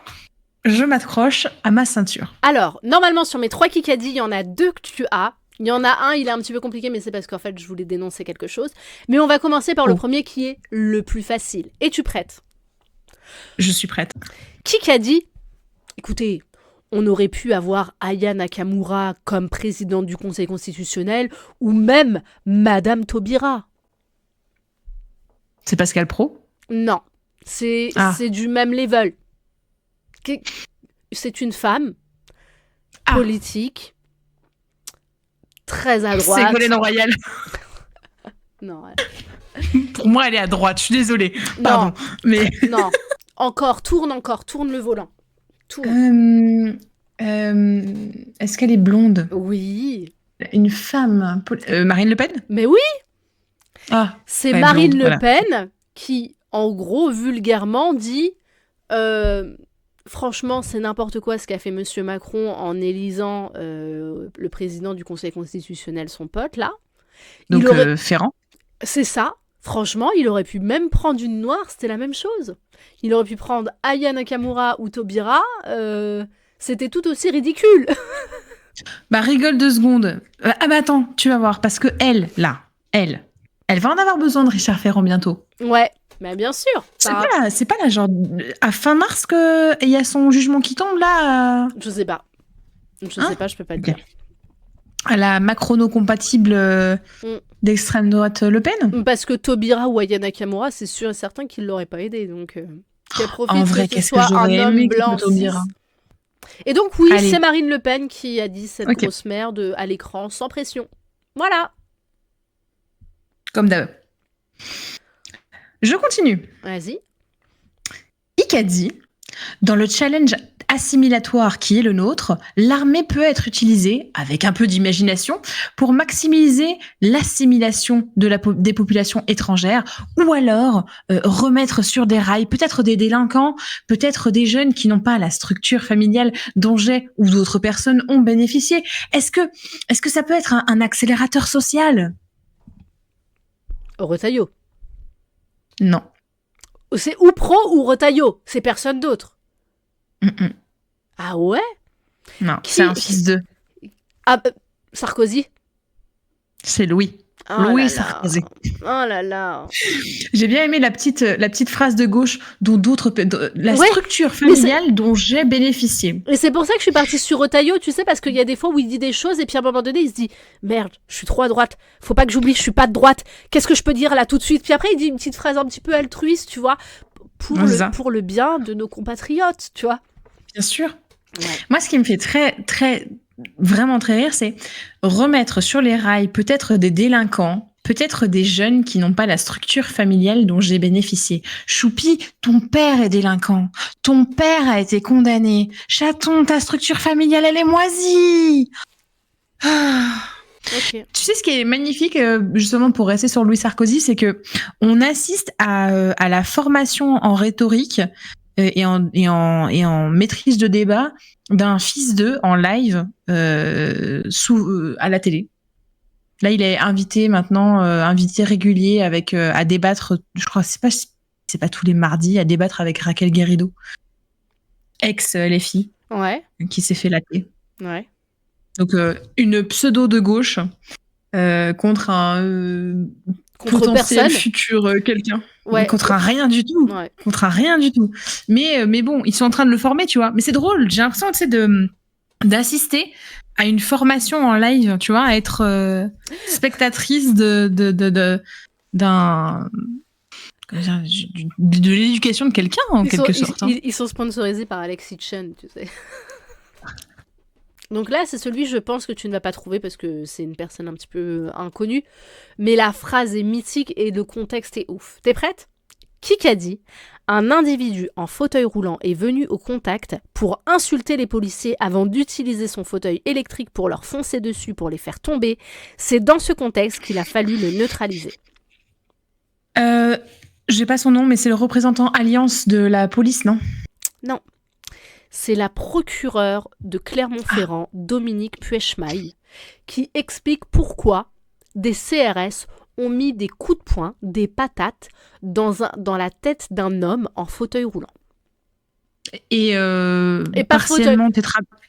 je m'accroche à ma ceinture. Alors, normalement, sur mes 3 Kikadi, il y en a 2 que tu as. Il y en a un, il est un petit peu compliqué, mais c'est parce qu'en fait, je voulais dénoncer quelque chose. Mais on va commencer par le premier qui est le plus facile. Es-tu prête ? Je suis prête. Kikadi, écoutez... On aurait pu avoir Aya Nakamura comme présidente du Conseil constitutionnel ou même Madame Taubira. C'est Pascal Praud ? Non, c'est du même level. C'est une femme politique, très à droite. Ségolène Royal. Non. Pour moi, elle est à droite, je suis désolée. Pardon. Non, mais... non. Tourne le volant. Est-ce qu'elle est blonde ? Oui. Une femme. Marine Le Pen ? Mais oui. C'est Marine blonde, Le Pen qui, en gros, vulgairement, dit franchement, c'est n'importe quoi ce qu'a fait Monsieur Macron en élisant le président du Conseil constitutionnel, son pote, là. Donc, Ferrand ? C'est ça. Franchement, il aurait pu même prendre une noire, c'était la même chose. Il aurait pu prendre Aya Nakamura ou Taubira, c'était tout aussi ridicule. Bah, rigole 2 secondes. Bah attends, tu vas voir, parce que elle va en avoir besoin de Richard Ferrand bientôt. Ouais, mais bien sûr. C'est pas là, genre, à fin mars qu'il y a son jugement qui tombe, là Je sais pas. Je sais pas, je peux pas te dire. À la macrono-compatible d'extrême droite Le Pen ? Parce que Taubira ou Aya Nakamura, c'est sûr et certain qu'ils l'auraient pas aidé, donc... qu'elle profite en vrai, que ce soit un homme blanc cis. Et donc oui, c'est Marine Le Pen qui a dit cette grosse merde à l'écran, sans pression. Voilà. Comme d'hab. Je continue. Vas-y. Kikadi, dans le challenge assimilatoire qui est le nôtre, l'armée peut être utilisée, avec un peu d'imagination, pour maximiser l'assimilation des populations étrangères, ou alors remettre sur des rails peut-être des délinquants, peut-être des jeunes qui n'ont pas la structure familiale dont j'ai ou d'autres personnes ont bénéficié. Est-ce que ça peut être un accélérateur social ? Retailleau. Non. C'est ou Pro ou Retailleau. C'est personne d'autre. Ah ouais ? Non, c'est un fils d'eux. Ah, Sarkozy ? C'est Louis. Oh Louis là Sarkozy. là. Oh là là. J'ai bien aimé la petite phrase de gauche dont la Ouais, structure familiale dont j'ai bénéficié. Et c'est pour ça que je suis partie sur Retailleau, tu sais, parce qu'il y a des fois où il dit des choses et puis à un moment donné, il se dit « Merde, je suis trop à droite. Faut pas que j'oublie, je suis pas de droite. Qu'est-ce que je peux dire là tout de suite ?» Puis après, il dit une petite phrase un petit peu altruiste, tu vois, pour le bien de nos compatriotes, tu vois. Bien sûr. Ouais. Moi, ce qui me fait vraiment très rire, c'est remettre sur les rails peut-être des délinquants, peut-être des jeunes qui n'ont pas la structure familiale dont j'ai bénéficié. Choupi, ton père est délinquant. Ton père a été condamné. Chaton, ta structure familiale, elle est moisie. Okay. Tu sais ce qui est magnifique, justement pour rester sur Louis Sarkozy, c'est que on assiste à la formation en rhétorique et en maîtrise de débat d'un fils d'eux en live à la télé. Là, il est invité maintenant, invité régulier à débattre. Je crois c'est pas tous les mardis à débattre avec Raquel Guérido, ex LFI, qui s'est fait latter. Ouais. Donc une pseudo de gauche contre un potentiel futur quelqu'un. Ouais. Contre un rien du tout. Ouais. Contre un rien du tout. Mais bon, ils sont en train de le former, tu vois. Mais c'est drôle, j'ai l'impression, tu sais, d'assister à une formation en live, tu vois, à être spectatrice de l'éducation de quelqu'un, en quelque sorte. Ils sont sponsorisés par Alexis Chen, tu sais. Donc là, c'est celui, je pense, que tu ne vas pas trouver parce que c'est une personne un petit peu inconnue. Mais la phrase est mythique et le contexte est ouf. T'es prête ? Qui qu'a dit ? Un individu en fauteuil roulant est venu au contact pour insulter les policiers avant d'utiliser son fauteuil électrique pour leur foncer dessus, pour les faire tomber. C'est dans ce contexte qu'il a fallu le neutraliser. J'ai pas son nom, mais c'est le représentant Alliance de la police, non ? Non. C'est la procureure de Clermont-Ferrand, Dominique Puechmaille, qui explique pourquoi des CRS ont mis des coups de poing, des patates, dans la tête d'un homme en fauteuil roulant. Et partiellement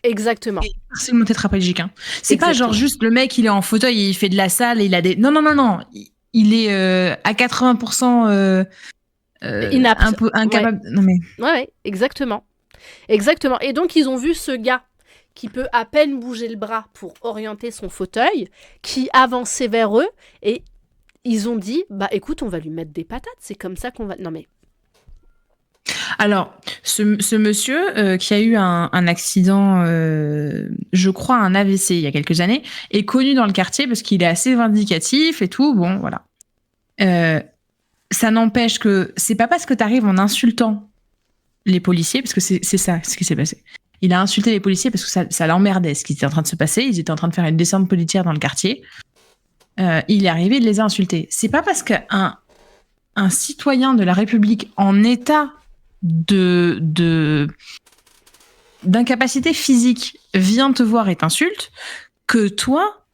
Exactement. Partiellement tétraplégique. Hein. C'est pas genre juste le mec, il est en fauteuil et il fait de la salle et il a des... Non. Il est à 80% inapte. Un peu incapable... Ouais. Non mais... Ouais, exactement. Exactement. Et donc, ils ont vu ce gars qui peut à peine bouger le bras pour orienter son fauteuil, qui avançait vers eux, et ils ont dit, bah écoute, on va lui mettre des patates, c'est comme ça qu'on va... Non mais... Alors, ce monsieur qui a eu un accident, je crois un AVC il y a quelques années, est connu dans le quartier parce qu'il est assez vindicatif et tout, bon, voilà. Ça n'empêche que c'est pas parce que t'arrives en insultant les policiers, parce que c'est ça ce qui s'est passé. Il a insulté les policiers parce que ça l'emmerdait ce qui était en train de se passer. Ils étaient en train de faire une descente policière dans le quartier. Il est arrivé de les insulter. C'est pas parce qu'un citoyen de la République en état d'incapacité physique vient te voir et t'insulte que toi,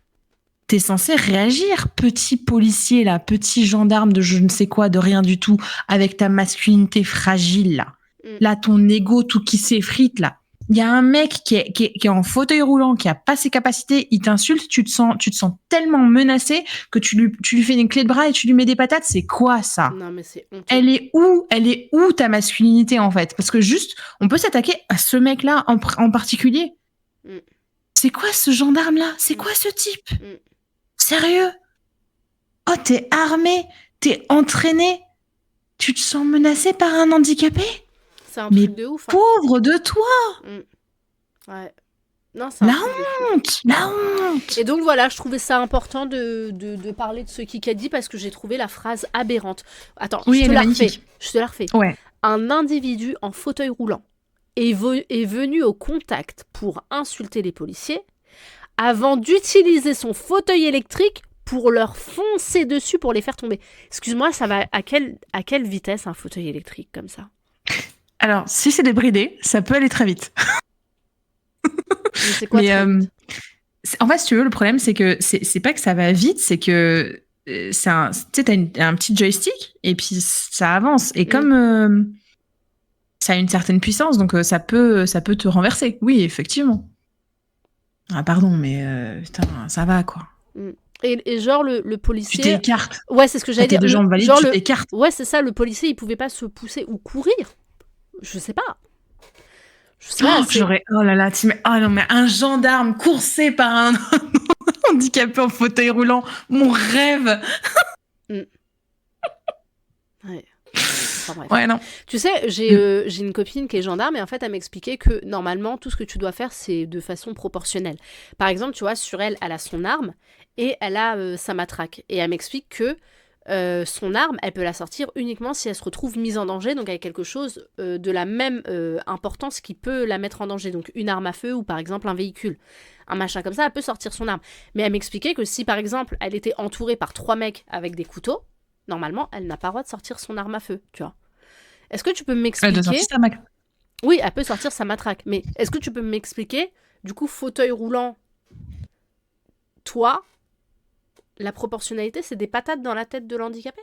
t'es censé réagir, petit policier là, petit gendarme de je ne sais quoi, de rien du tout, avec ta masculinité fragile là. Là, ton ego tout qui s'effrite là. Il y a un mec qui est en fauteuil roulant, qui a pas ses capacités, il t'insulte, tu te sens tellement menacé que tu lui fais une clé de bras et tu lui mets des patates. C'est quoi ça ? Non mais c'est honteux. Elle est où ta masculinité en fait ? Parce que juste, on peut s'attaquer à ce mec-là en particulier. C'est quoi ce gendarme-là ? C'est quoi ce type ? Sérieux ? Oh, t'es armé, t'es entraîné, tu te sens menacé par un handicapé ? C'est un truc de ouf. Hein. Pauvre de toi. Ouais. Non, c'est la honte. Et donc voilà, je trouvais ça important de parler de ce qu'a dit parce que j'ai trouvé la phrase aberrante. Attends, oui, je te la refais. Ouais. Un individu en fauteuil roulant est venu au contact pour insulter les policiers avant d'utiliser son fauteuil électrique pour leur foncer dessus pour les faire tomber. Excuse-moi, ça va à quelle vitesse un fauteuil électrique comme ça? Alors, si c'est débridé, ça peut aller très vite. Mais c'est quoi Mais, très vite en fait, si tu veux, le problème, c'est que c'est pas que ça va vite, c'est que t'as un petit joystick et puis ça avance. Et comme ça a une certaine puissance, donc ça peut te renverser. Oui, effectivement. Ah, pardon, mais putain, ça va, quoi. Et genre, le Tu policier... t'écartes. Ouais, c'est ce que j'allais T'as dire. tes deux jambes valides, Genre tu t'écartes. Ouais, c'est ça, le policier, il pouvait pas se pousser ou courir. Je sais pas. Je sais pas, Oh là là, oh non, mais un gendarme coursé par un handicapé en fauteuil roulant, mon rêve. Ouais. Enfin, bref. Ouais, non. Tu sais, j'ai une copine qui est gendarme et en fait, elle m'expliquait que normalement, tout ce que tu dois faire, c'est de façon proportionnelle. Par exemple, tu vois, sur elle, elle a son arme et elle a sa matraque. Et elle m'explique que son arme, elle peut la sortir uniquement si elle se retrouve mise en danger, donc avec quelque chose de la même importance qui peut la mettre en danger. Donc une arme à feu ou par exemple un véhicule. Un machin comme ça, elle peut sortir son arme. Mais elle m'expliquait que si par exemple, elle était entourée par 3 mecs avec des couteaux, normalement, elle n'a pas le droit de sortir son arme à feu, tu vois. Est-ce que tu peux m'expliquer... Elle doit sortir sa matraque. Oui, elle peut sortir sa matraque. Mais est-ce que tu peux m'expliquer, du coup, fauteuil roulant, toi, la proportionnalité, c'est des patates dans la tête de l'handicapé?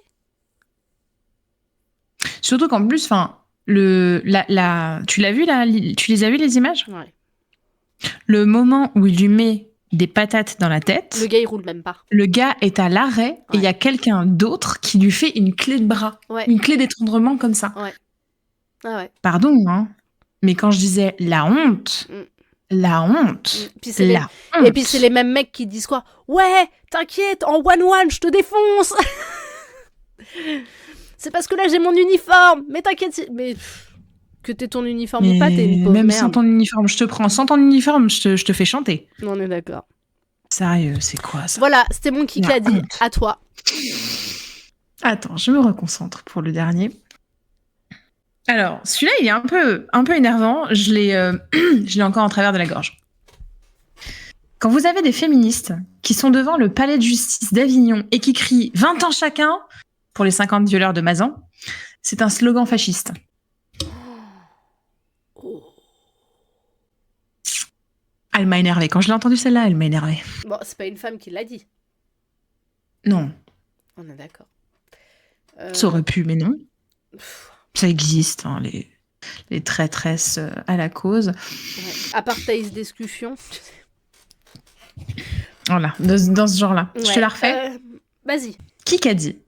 Surtout qu'en plus, enfin, tu l'as vu là, tu les as vu les images? Ouais. Le moment où il lui met des patates dans la tête, Le gars, il roule même pas. le gars est à l'arrêt et il y a quelqu'un d'autre qui lui fait une clé de bras, une clé d'étranglement comme ça. Ouais. Ah ouais. Pardon, hein, mais quand je disais la honte, la honte, Puis honte. Et puis c'est les mêmes mecs qui disent quoi? Ouais, t'inquiète, en one-one, je te défonce. C'est parce que là j'ai mon uniforme, mais t'inquiète, mais que t'aies ton uniforme ou pas, t'es une pauvre même merde. Sans ton uniforme, je te prends. Sans ton uniforme, je te fais chanter. On est d'accord. Sérieux, c'est quoi ça? Voilà, c'était mon kikadi. À toi. Attends, je me reconcentre pour le dernier. Alors, celui-là, il est un peu énervant. Je l'ai encore en travers de la gorge. Quand vous avez des féministes qui sont devant le palais de justice d'Avignon et qui crient 20 ans chacun pour les 50 violeurs de Mazan, c'est un slogan fasciste. Elle m'a énervée. Quand je l'ai entendue celle-là, elle m'a énervée. Bon, c'est pas une femme qui l'a dit. Non. On est d'accord. Ça aurait pu, mais non. Ça existe, hein, les traîtresses à la cause. Ouais. Apartheid discussion. Voilà, dans ce genre-là. Ouais. Je te la refais. Vas-y. Qui qu'a dit?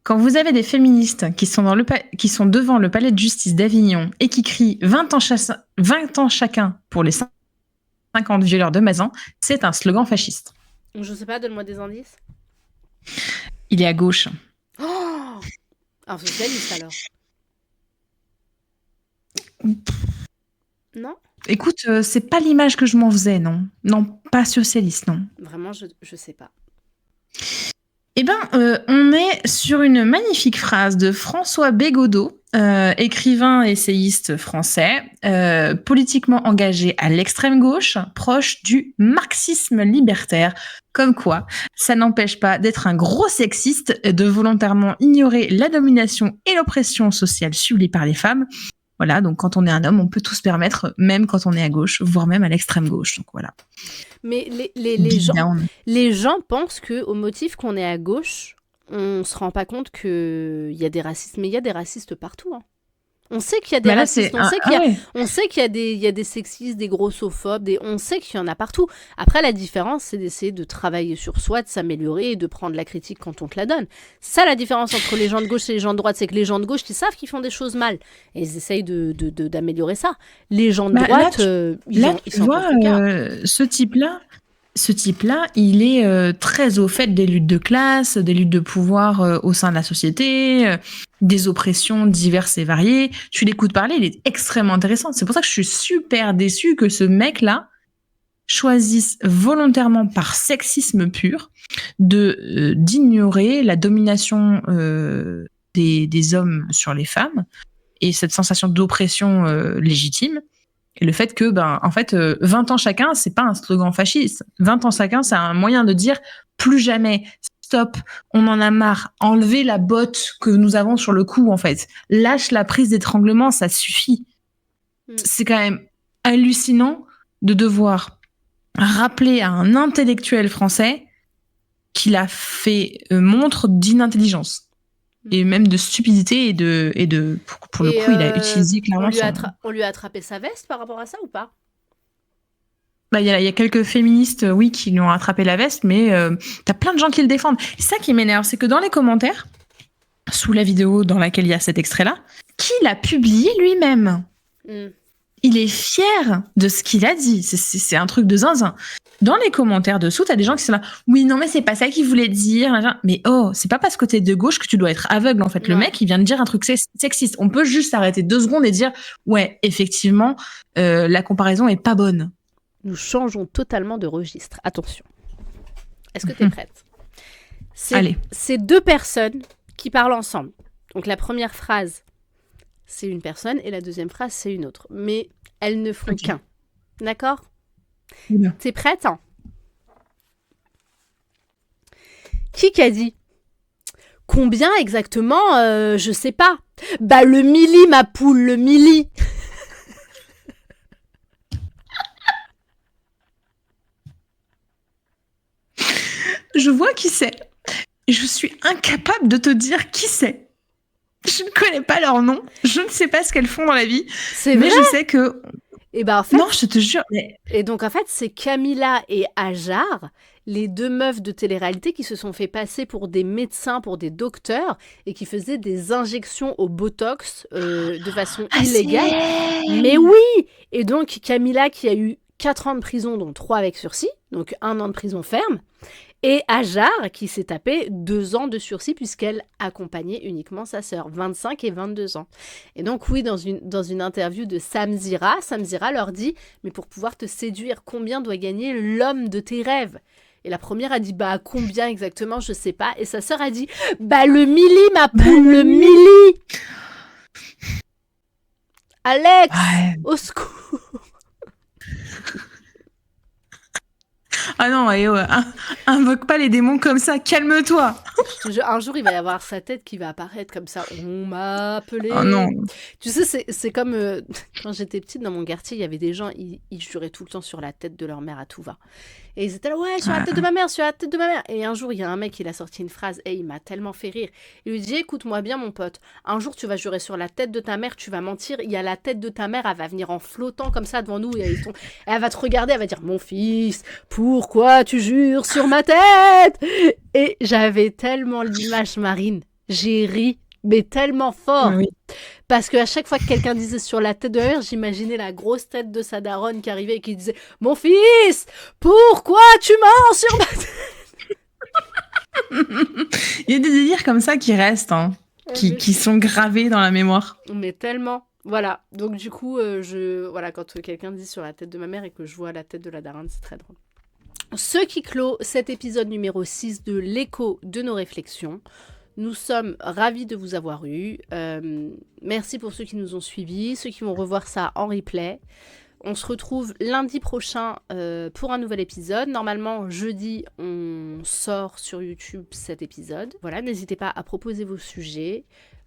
Quand vous avez des féministes qui sont devant le palais de justice d'Avignon et qui crient 20 ans chacun pour les 50 violeurs de Mazan, c'est un slogan fasciste. Je sais pas, donne-moi des indices. Il est à gauche. Oh, un socialiste alors. Non? Écoute, c'est pas l'image que je m'en faisais, non. Non, pas socialiste, non. Vraiment, je sais pas. Eh ben, on est sur une magnifique phrase de François Bégodeau, écrivain essayiste français, politiquement engagé à l'extrême gauche, proche du marxisme libertaire. Comme quoi, ça n'empêche pas d'être un gros sexiste et de volontairement ignorer la domination et l'oppression sociale subie par les femmes. Voilà, donc quand on est un homme, on peut tout se permettre, même quand on est à gauche, voire même à l'extrême gauche. Donc voilà. Mais les gens pensent qu'au motif qu'on est à gauche, on se rend pas compte qu'il y a des racistes. Mais il y a des racistes partout. Hein. On sait qu'il y a des racistes, on sait qu'il y a des sexistes, des grossophobes, on sait qu'il y en a partout. Après, la différence, c'est d'essayer de travailler sur soi, de s'améliorer et de prendre la critique quand on te la donne. Ça, la différence entre les gens de gauche et les gens de droite, c'est que les gens de gauche, ils savent qu'ils font des choses mal. Et ils essayent d'améliorer ça. Les gens de droite, ils sont ce type-là, il est très au fait des luttes de classe, des luttes de pouvoir au sein de la société, des oppressions diverses et variées. Tu l'écoutes parler, il est extrêmement intéressant. C'est pour ça que je suis super déçue que ce mec-là choisisse volontairement par sexisme pur d'ignorer la domination des hommes sur les femmes et cette sensation d'oppression légitime. Et le fait que, 20 ans chacun, c'est pas un slogan fasciste. 20 ans chacun, c'est un moyen de dire plus jamais, stop, on en a marre, enlevez la botte que nous avons sur le cou, en fait. Lâche la prise d'étranglement, ça suffit. C'est quand même hallucinant de devoir rappeler à un intellectuel français qu'il a fait montre d'inintelligence. Et même de stupidité et de pour le coup, il a utilisé clairement on lui a attrapé sa veste par rapport à ça ou pas? Il y a quelques féministes, oui, qui lui ont attrapé la veste, mais t'as plein de gens qui le défendent. Et ça qui m'énerve, c'est que dans les commentaires, sous la vidéo dans laquelle il y a cet extrait-là, qui l'a publié lui-même. Il est fier de ce qu'il a dit. C'est un truc de zinzin. Dans les commentaires dessous, t'as des gens qui sont là. Oui, non, mais c'est pas ça qu'il voulait dire. Mais c'est pas parce que t'es de gauche que tu dois être aveugle, en fait. Le mec, il vient de dire un truc sexiste. On peut juste s'arrêter 2 secondes et dire, ouais, effectivement, la comparaison est pas bonne. Nous changeons totalement de registre. Attention. Est-ce que t'es prête? Allez. C'est 2 personnes qui parlent ensemble. Donc la première phrase, c'est une personne et la deuxième phrase, c'est une autre. Mais elles ne font qu'un. D'accord? T'es prête, hein? Qui a dit? Combien exactement? Je sais pas. Le milli, ma poule, le milli. Je vois qui c'est. Et je suis incapable de te dire qui c'est. Je ne connais pas leur nom. Je ne sais pas ce qu'elles font dans la vie. C'est vrai. Mais je sais que... Et en fait, non, je te jure. Mais... Et donc, en fait, c'est Camilla et Hajar, les 2 meufs de télé-réalité qui se sont fait passer pour des médecins, pour des docteurs, et qui faisaient des injections au Botox de façon illégale. Mais oui! Et donc, Camilla qui a eu 4 ans de prison, dont 3 avec sursis, donc 1 an de prison ferme, et Hajar qui s'est tapé 2 ans de sursis puisqu'elle accompagnait uniquement sa sœur, 25 et 22 ans. Et donc oui, dans une interview de Samzira leur dit « Mais pour pouvoir te séduire, combien doit gagner l'homme de tes rêves ?» Et la première a dit « Combien exactement, je sais pas. » Et sa sœur a dit « Le milli, ma poule, le milli !» Alex, au secours. Ah non, invoque pas les démons comme ça, calme-toi. Un jour, il va y avoir sa tête qui va apparaître comme ça. On m'a appelé. Oh non. Tu sais, c'est comme quand j'étais petite dans mon quartier, il y avait des gens, ils juraient tout le temps sur la tête de leur mère à tout va. Et ils étaient là, ouais, sur la tête de ma mère, sur la tête de ma mère. Et un jour, il y a un mec, il a sorti une phrase, et il m'a tellement fait rire. Il lui dit, écoute-moi bien, mon pote, un jour, tu vas jurer sur la tête de ta mère, tu vas mentir, il y a la tête de ta mère, elle va venir en flottant comme ça devant nous, et elle va te regarder, elle va dire, mon fils, pourquoi tu jures sur ma tête? Et j'avais tellement l'image marine, j'ai ri, mais tellement fort. Oui. Parce qu'à chaque fois que quelqu'un disait sur la tête de la mère, j'imaginais la grosse tête de sa daronne qui arrivait et qui disait « Mon fils, pourquoi tu mens sur ma tête ?» Il y a des délires comme ça qui restent, qui sont gravés dans la mémoire. Mais tellement. Voilà. Donc du coup, quand quelqu'un dit sur la tête de ma mère et que je vois la tête de la daronne, c'est très drôle. Ce qui clôt cet épisode numéro 6 de l'écho de nos réflexions. Nous sommes ravis de vous avoir eu. Merci pour ceux qui nous ont suivis, ceux qui vont revoir ça en replay. On se retrouve lundi prochain pour un nouvel épisode. Normalement, jeudi, on sort sur YouTube cet épisode. Voilà, n'hésitez pas à proposer vos sujets.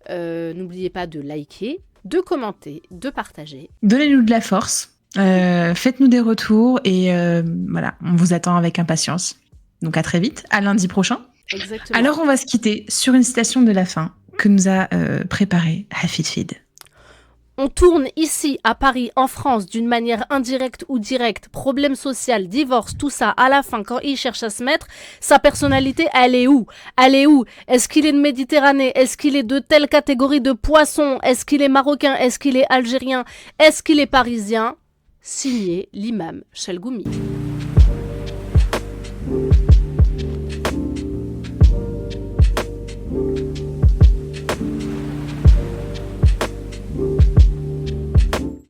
N'oubliez pas de liker, de commenter, de partager. Donnez-nous de la force. Faites-nous des retours et voilà, on vous attend avec impatience. Donc à très vite, à lundi prochain. Exactement. Alors on va se quitter sur une citation de la fin que nous a préparée Hafid Feed. On tourne ici, à Paris, en France, d'une manière indirecte ou directe, problème social, divorce, tout ça, à la fin, quand il cherche à se mettre, sa personnalité, elle est où? Elle est où? Est-ce qu'il est de Méditerranée? Est-ce qu'il est de telle catégorie de poissons? Est-ce qu'il est marocain? Est-ce qu'il est algérien? Est-ce qu'il est parisien? Signé l'imam Chalgoumi.